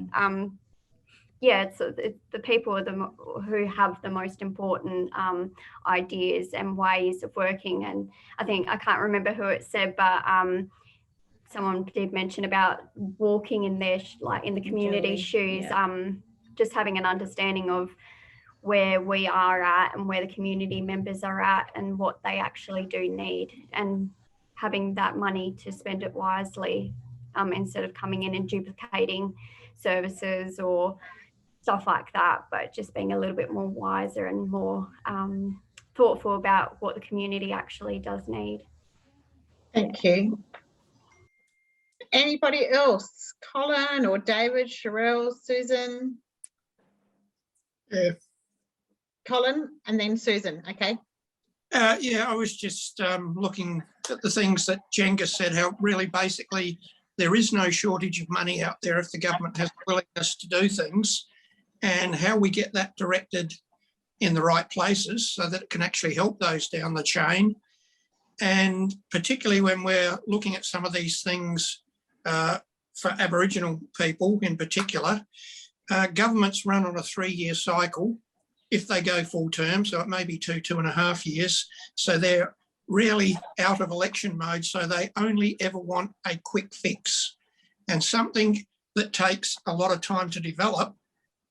yeah, it's the people who have the most important ideas and ways of working. And I think, I can't remember who it said, but someone did mention about walking in their in the community shoes, just having an understanding of where we are at and where the community members are at and what they actually do need, and having that money to spend it wisely, instead of coming in and duplicating services or stuff like that, but just being a little bit more wiser and more thoughtful about what the community actually does need. Thank you. Anybody else? Colin or David, Sherelle, Susan? Yeah. Colin and then Susan, okay. Yeah, I was just looking at the things that Jenga said, how really basically there is no shortage of money out there if the government has the willingness to do things, and how we get that directed in the right places so that it can actually help those down the chain. And particularly when we're looking at some of these things for Aboriginal people in particular, governments run on a 3-year cycle if they go full term, so it may be 2.5 years. So they're really out of election mode, so they only ever want a quick fix. And something that takes a lot of time to develop,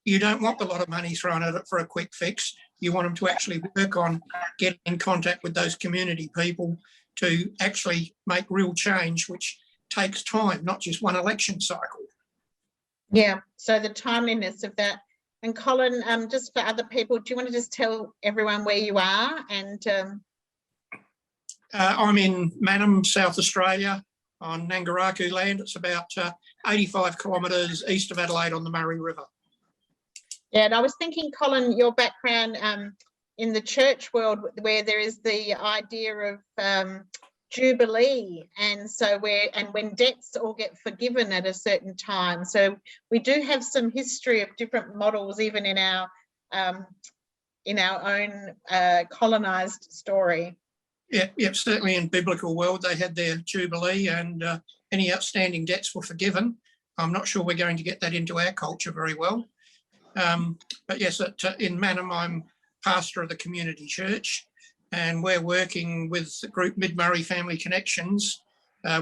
you don't want a lot of money thrown at it for a quick fix. You want them to actually work on getting in contact with those community people to actually make real change, which takes time, not just one election cycle. Yeah, so the timeliness of that. And Colin, just for other people, do you want to just tell everyone where you are? And I'm in Mannum, South Australia, on Nangaraku land. It's about 85 kilometres east of Adelaide on the Murray River. Yeah, and I was thinking, Colin, your background in the church world, where there is the idea of Jubilee, and so when debts all get forgiven at a certain time. So we do have some history of different models, even in our own colonized story. Yeah, certainly in biblical world they had their Jubilee, and any outstanding debts were forgiven. I'm not sure we're going to get that into our culture very well. But yes, in Mannum, I'm pastor of the community church, and we're working with the group Mid-Murray Family Connections,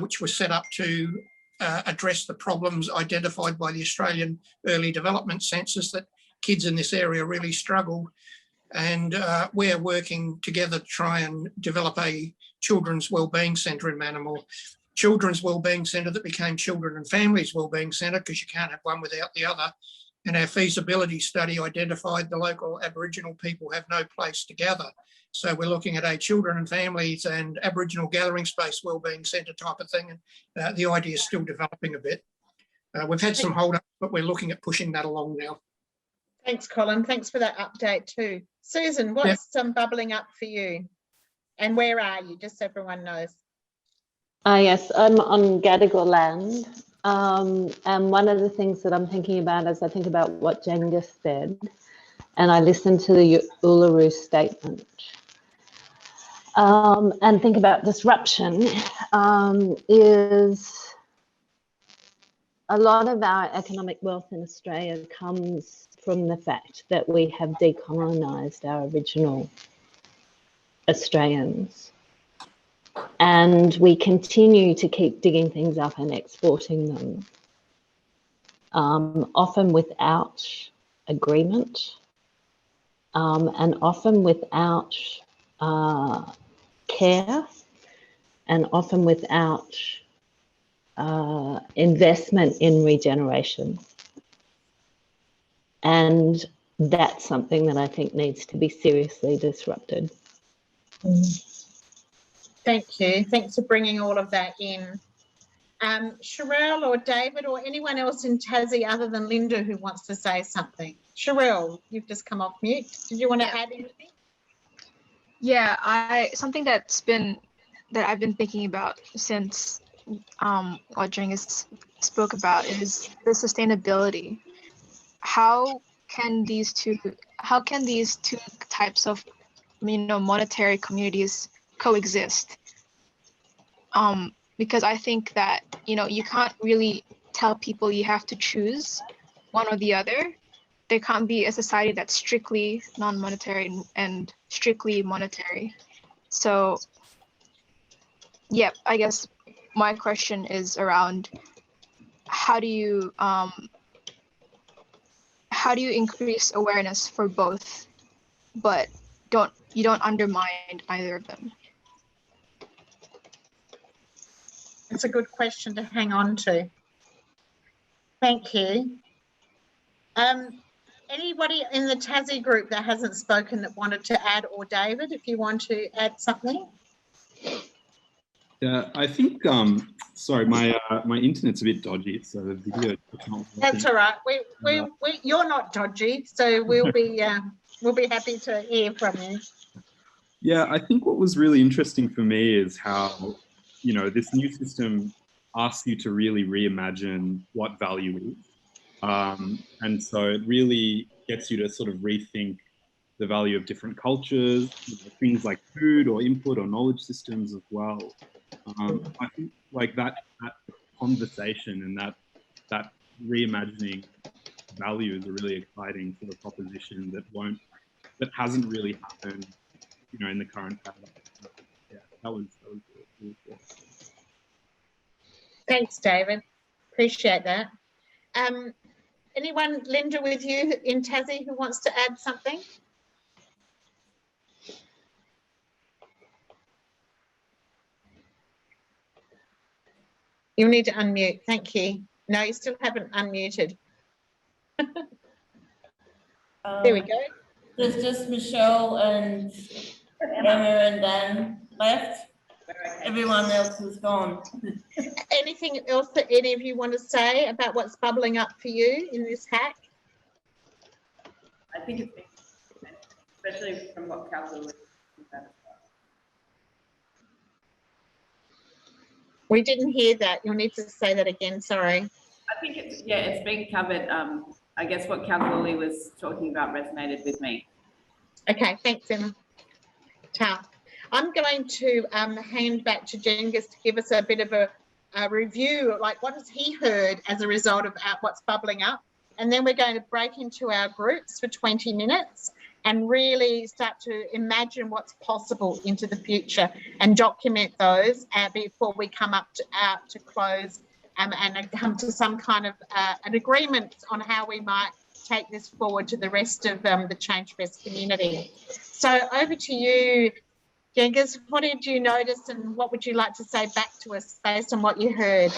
which was set up to address the problems identified by the Australian Early Development Census, that kids in this area really struggle. And we're working together to try and develop a children's wellbeing centre in Mannum, or children's wellbeing centre that became children and families wellbeing centre, because you can't have one without the other. And our feasibility study identified the local Aboriginal people have no place to gather. So we're looking at a children and families and Aboriginal gathering space wellbeing centre type of thing. And the idea is still developing a bit. We've had some hold up, but we're looking at pushing that along now. Thanks, Colin. Thanks for that update too. Susan, what's bubbling up for you? And where are you, just so everyone knows? Yes, I'm on Gadigal land. And one of the things that I'm thinking about as I think about what Jenga said, and I listened to the Uluru statement, and think about disruption, is a lot of our economic wealth in Australia comes from the fact that we have decolonised our original Australians. And we continue to keep digging things up and exporting them, often without agreement, and often without care, and often without investment in regeneration. And that's something that I think needs to be seriously disrupted. Thank you. Thanks for bringing all of that in. Sherelle or David or anyone else in Tassie other than Linda who wants to say something. Sherelle, you've just come off mute. Did you want to add anything? Yeah, something that I've been thinking about since what Jenga spoke about is the sustainability. How can these two types of monetary communities coexist? Because I think that you can't really tell people you have to choose one or the other. there can't be a society that's strictly non-monetary and strictly monetary. So, yep, I guess my question is around how do you increase awareness for both, but you don't undermine either of them? It's a good question to hang on to. Thank you. Anybody in the Tassie group that hasn't spoken that wanted to add, or David, if you want to add something? Yeah, I think, sorry, my internet's a bit dodgy, so the video is not working. That's all right. You're not dodgy, so we'll be happy to hear from you. Yeah, I think what was really interesting for me is how, you know, this new system asks you to really reimagine what value is. And so it really gets you to sort of rethink the value of different cultures, you know, things like food or input or knowledge systems as well. I think like that conversation and that reimagining value is a really exciting sort of proposition that hasn't really happened, you know, in the current paradigm. Yeah, that was really cool. Thanks, David. Appreciate that. Anyone, Linda, with you in Tassie who wants to add something? You'll need to unmute. Thank you. No, you still haven't unmuted. There we go. There's just Michelle and Emma and Dan left. Everyone else is gone. Anything else that any of you want to say about what's bubbling up for you in this hack? I think it's been, especially from what Council was about. We didn't hear that. You'll need to say that again. Sorry. I think it's been covered. I guess what Councillor Lee was talking about resonated with me. Okay, thanks, Emma. Ta. I'm going to hand back to Genghis to give us a bit of a review, like what has he heard as a result of what's bubbling up. And then we're going to break into our groups for 20 minutes and really start to imagine what's possible into the future and document those before we come up to close and come to some kind of an agreement on how we might take this forward to the rest of the Change Fest community. So over to you, Genghis. What did you notice and what would you like to say back to us based on what you heard?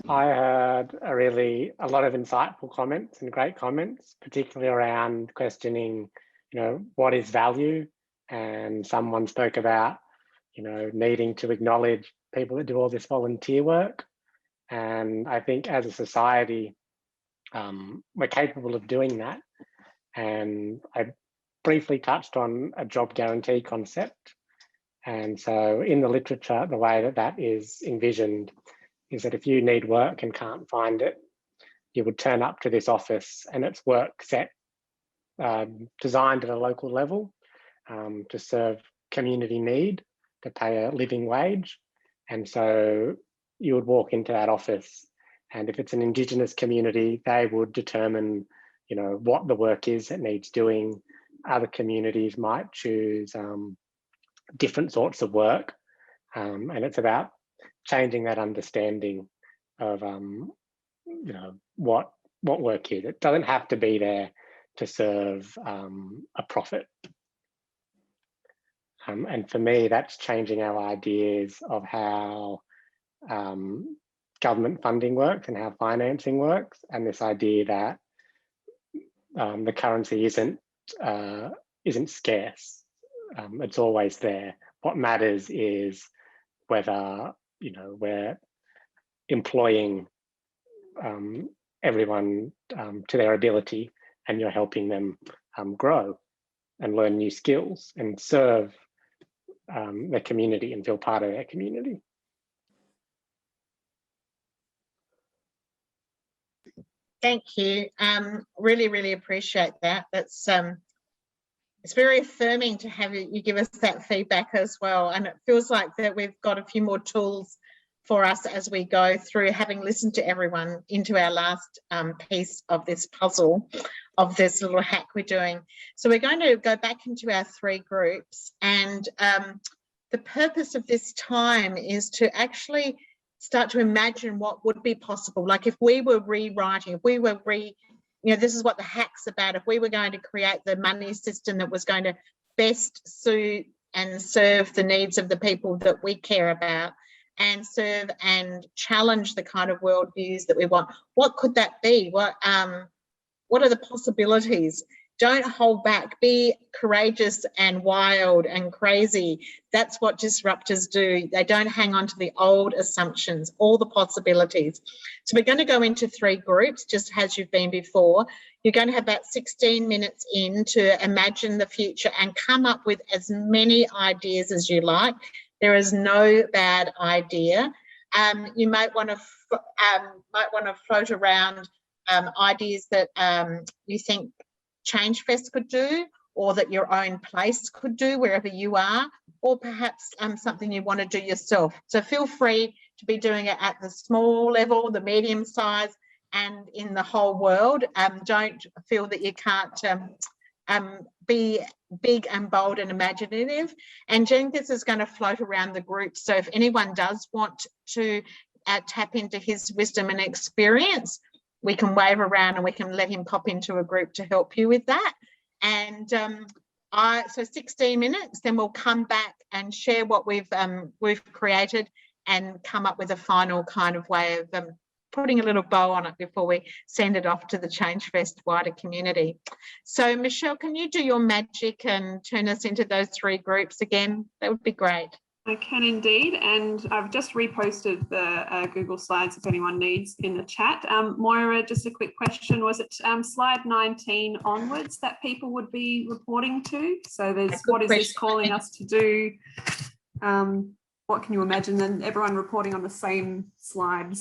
I heard a lot of insightful comments and great comments, particularly around questioning, you know, what is value? And someone spoke about, you know, needing to acknowledge people that do all this volunteer work. And I think as a society, we're capable of doing that. And I briefly touched on a job guarantee concept. And so in the literature, the way that is envisioned is that if you need work and can't find it, you would turn up to this office and it's work set, designed at a local level to serve community need, to pay a living wage. And so you would walk into that office, and if it's an Indigenous community, they would determine, you know, what the work is that needs doing. Other communities might choose different sorts of work, and it's about changing that understanding of, you know, what work is. It doesn't have to be there to serve a profit. And for me, that's changing our ideas of how government funding works and how financing works, and this idea that the currency isn't scarce. It's always there. What matters is whether, you know, we're employing everyone to their ability, and you're helping them grow and learn new skills and serve their community and feel part of their community. Thank you. Really, really appreciate that. That's it's very affirming to have you give us that feedback as well. And it feels like that we've got a few more tools for us as we go through, having listened to everyone, into our last piece of this puzzle, of this little hack we're doing. So we're going to go back into our 3 groups, and the purpose of this time is to actually start to imagine what would be possible. Like if we were rewriting, if we were this is what the hack's about. If we were going to create the money system that was going to best suit and serve the needs of the people that we care about, and serve and challenge the kind of worldviews that we want, what could that be? What are the possibilities? Don't hold back. Be courageous and wild and crazy. That's what disruptors do. They don't hang on to the old assumptions, all the possibilities. So we're going to go into 3 groups, just as you've been before. You're going to have about 16 minutes in to imagine the future and come up with as many ideas as you like. There is no bad idea. You might want to float around ideas that you think Change Fest could do, or that your own place could do wherever you are, or perhaps something you want to do yourself. So feel free to be doing it at the small level, the medium size, and in the whole world. Don't feel that you can't be big and bold and imaginative. And Genghis is going to float around the group. So if anyone does want to tap into his wisdom and experience, we can wave around and we can let him pop into a group to help you with that. And so 16 minutes, then we'll come back and share what we've created and come up with a final kind of way of putting a little bow on it before we send it off to the Change Fest wider community. So Michelle, can you do your magic and turn us into those 3 groups again? That would be great. I can indeed, and I've just reposted the Google Slides if anyone needs in the chat. Moira, just a quick question. Was it slide 19 onwards that people would be reporting to? So there's what is this calling us to do? What can you imagine? And everyone reporting on the same slide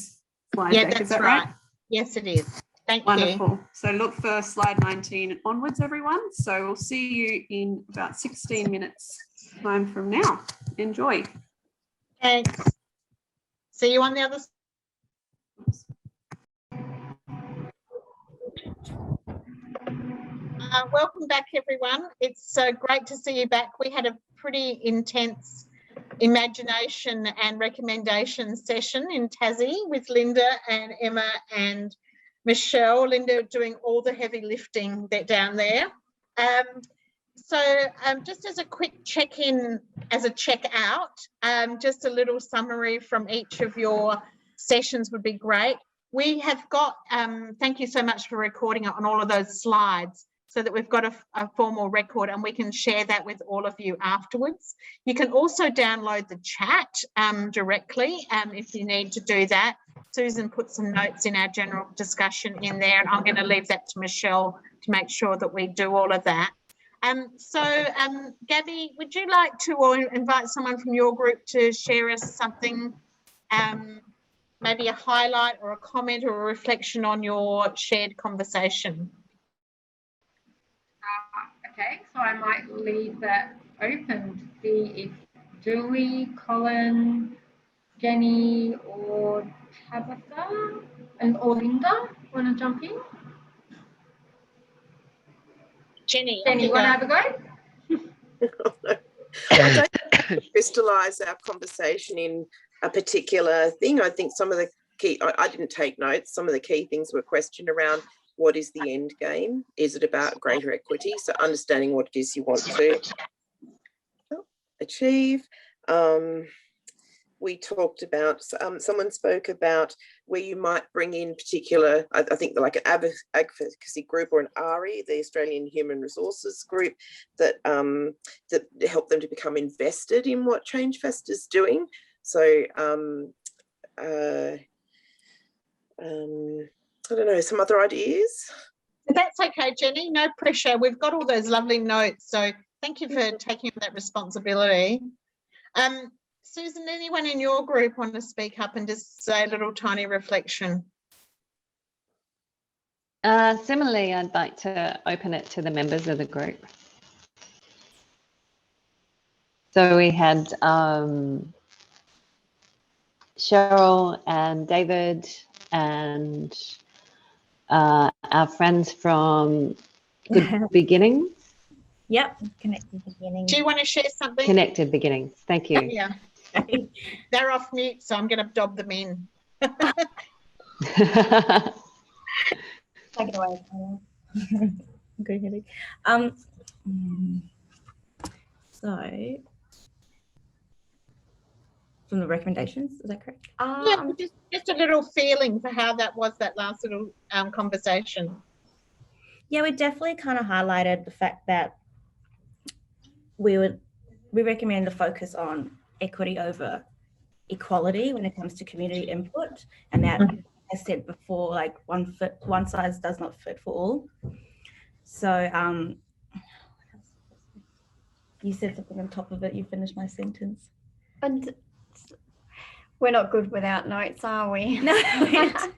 Yeah, deck, that's is that right. right? Yes, it is. Thank you. Wonderful. So look for slide 19 onwards, everyone. So we'll see you in about 16 minutes time from now. Enjoy. Thanks. See you on the other side. Welcome back, everyone. It's great to see you back. We had a pretty intense imagination and recommendation session in Tassie with Linda and Emma and Michelle. Linda doing all the heavy lifting down there. So just as a quick check-in, as a check-out, just a little summary from each of your sessions would be great. We have got, thank you so much for recording it on all of those slides so that we've got a formal record and we can share that with all of you afterwards. You can also download the chat directly if you need to do that. Susan put some notes in our general discussion in there, and I'm going to leave that to Michelle to make sure that we do all of that. Gabby, would you like to, or invite someone from your group to share us something, maybe a highlight or a comment or a reflection on your shared conversation? Okay, so I might leave that open to see if Julie, Colin, Jenny, or Tabitha or Linda want to jump in. Jenny, want to have a go? I don't crystallise our conversation in a particular thing. I think some of the key, I didn't take notes, some of the key things were questioned around what is the end game? Is it about greater equity? So understanding what it is you want to achieve. We talked about, someone spoke about where you might bring in particular, I think like an advocacy group or an ARI, the Australian Human Resources Group, that that help them to become invested in what Change Fest is doing. So I don't know, some other ideas? That's okay, Jenny, no pressure. We've got all those lovely notes, so thank you for taking on that responsibility. Susan, anyone in your group want to speak up and just say a little tiny reflection? Similarly, I'd like to open it to the members of the group. So we had Cheryl and David and our friends from Good Beginnings. Yep, Connected Beginnings. Do you want to share something? Connected Beginnings. Thank you. Yeah. They're off mute, so I'm going to dob them in. Take it away. Good headache. So from the recommendations, is that correct? Yeah, just a little feeling for how that was, that last little conversation. Yeah, we definitely kind of highlighted the fact that we recommend the focus on equity over equality when it comes to community input, and that, as said before, like one size does not fit for all. So you said something on top of it. You finished my sentence. And we're not good without notes, are we? No. I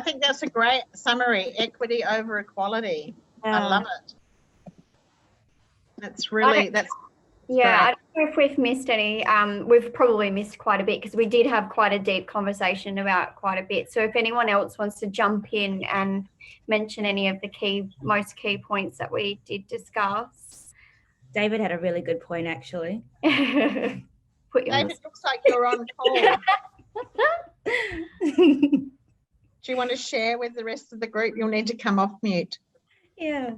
think that's a great summary. Equity over equality. I love it. That's really, yeah, I don't know if we've missed any. We've probably missed quite a bit because we did have quite a deep conversation about quite a bit. So if anyone else wants to jump in and mention any of the most key points that we did discuss. David had a really good point, actually. David, looks like you're on call. Do you want to share with the rest of the group? You'll need to come off mute. Yeah.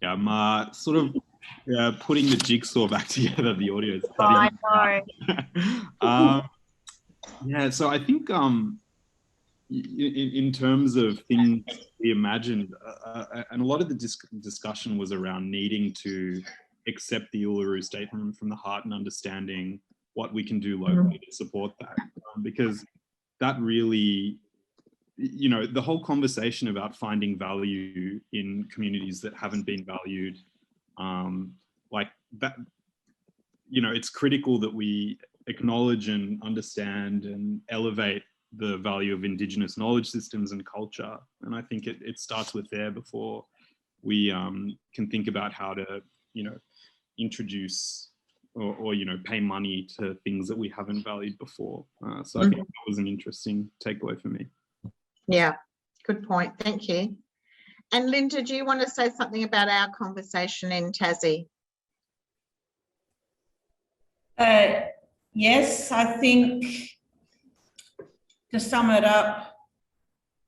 Yeah, I'm sort of putting the jigsaw back together. The audio is I know. Yeah, so I think in terms of things we imagined, and a lot of the discussion was around needing to accept the Uluru Statement from the heart and understanding what we can do locally to support that, because that really, you know, the whole conversation about finding value in communities that haven't been valued, like that, you know, it's critical that we acknowledge and understand and elevate the value of Indigenous knowledge systems and culture. And I think it starts with there before we can think about how to, you know, introduce or you know, pay money to things that we haven't valued before. So I think that was an interesting takeaway for me. Yeah, good point. Thank you. And Linda, do you want to say something about our conversation in Tassie? Yes, I think to sum it up,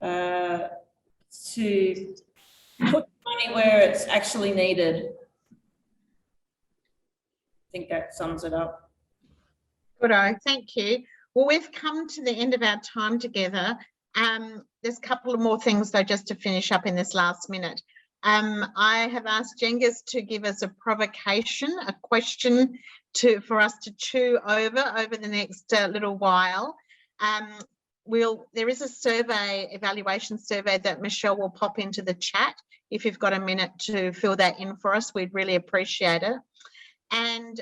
to put money where it's actually needed. I think that sums it up. Good-o, thank you. Well, we've come to the end of our time together. There's a couple of more things though, just to finish up in this last minute. I have asked Cengiz to give us a provocation, a question for us to chew over the next little while. There is a survey, evaluation survey that Michelle will pop into the chat. If you've got a minute to fill that in for us, we'd really appreciate it. And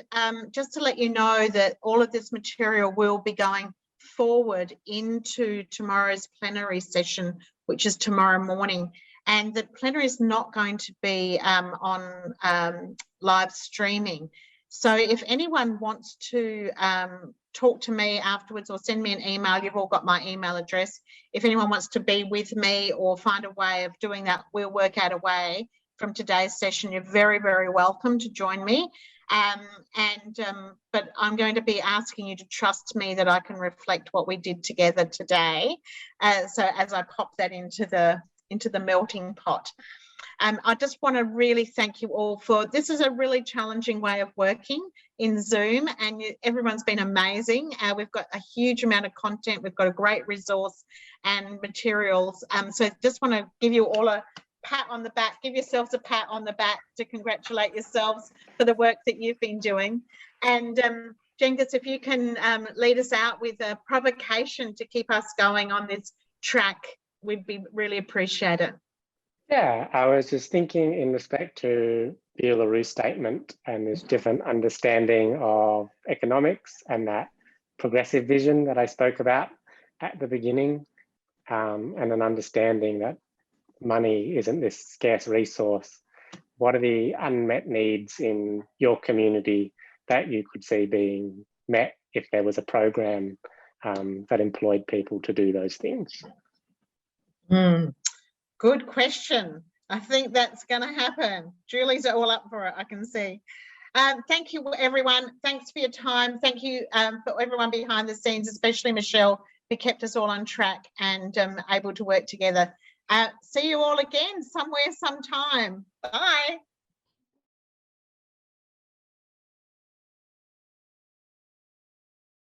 just to let you know that all of this material will be going forward into tomorrow's plenary session, which is tomorrow morning. And the plenary is not going to be on live streaming. So if anyone wants to talk to me afterwards or send me an email, you've all got my email address. If anyone wants to be with me or find a way of doing that, we'll work out a way from today's session. You're very, very welcome to join me. But I'm going to be asking you to trust me that I can reflect what we did together today. So as I pop that into the melting pot. I just want to really thank you all for, this is a really challenging way of working in Zoom, and everyone's been amazing. We've got a huge amount of content. We've got a great resource and materials. So just want to give you all a pat on the back, give yourselves a pat on the back to congratulate yourselves for the work that you've been doing. And Cengiz, if you can lead us out with a provocation to keep us going on this track, we'd be really appreciate it. Yeah, I was just thinking in respect to the Uluru Statement and this different understanding of economics and that progressive vision that I spoke about at the beginning, and an understanding that money isn't this scarce resource. What are the unmet needs in your community that you could see being met if there was a program that employed people to do those things. Good question. I think that's going to happen. Julie's all up for it, I can see. Thank you, everyone. Thanks for your time. Thank you for everyone behind the scenes, especially Michelle, who kept us all on track and able to work together. See you all again somewhere, sometime. Bye.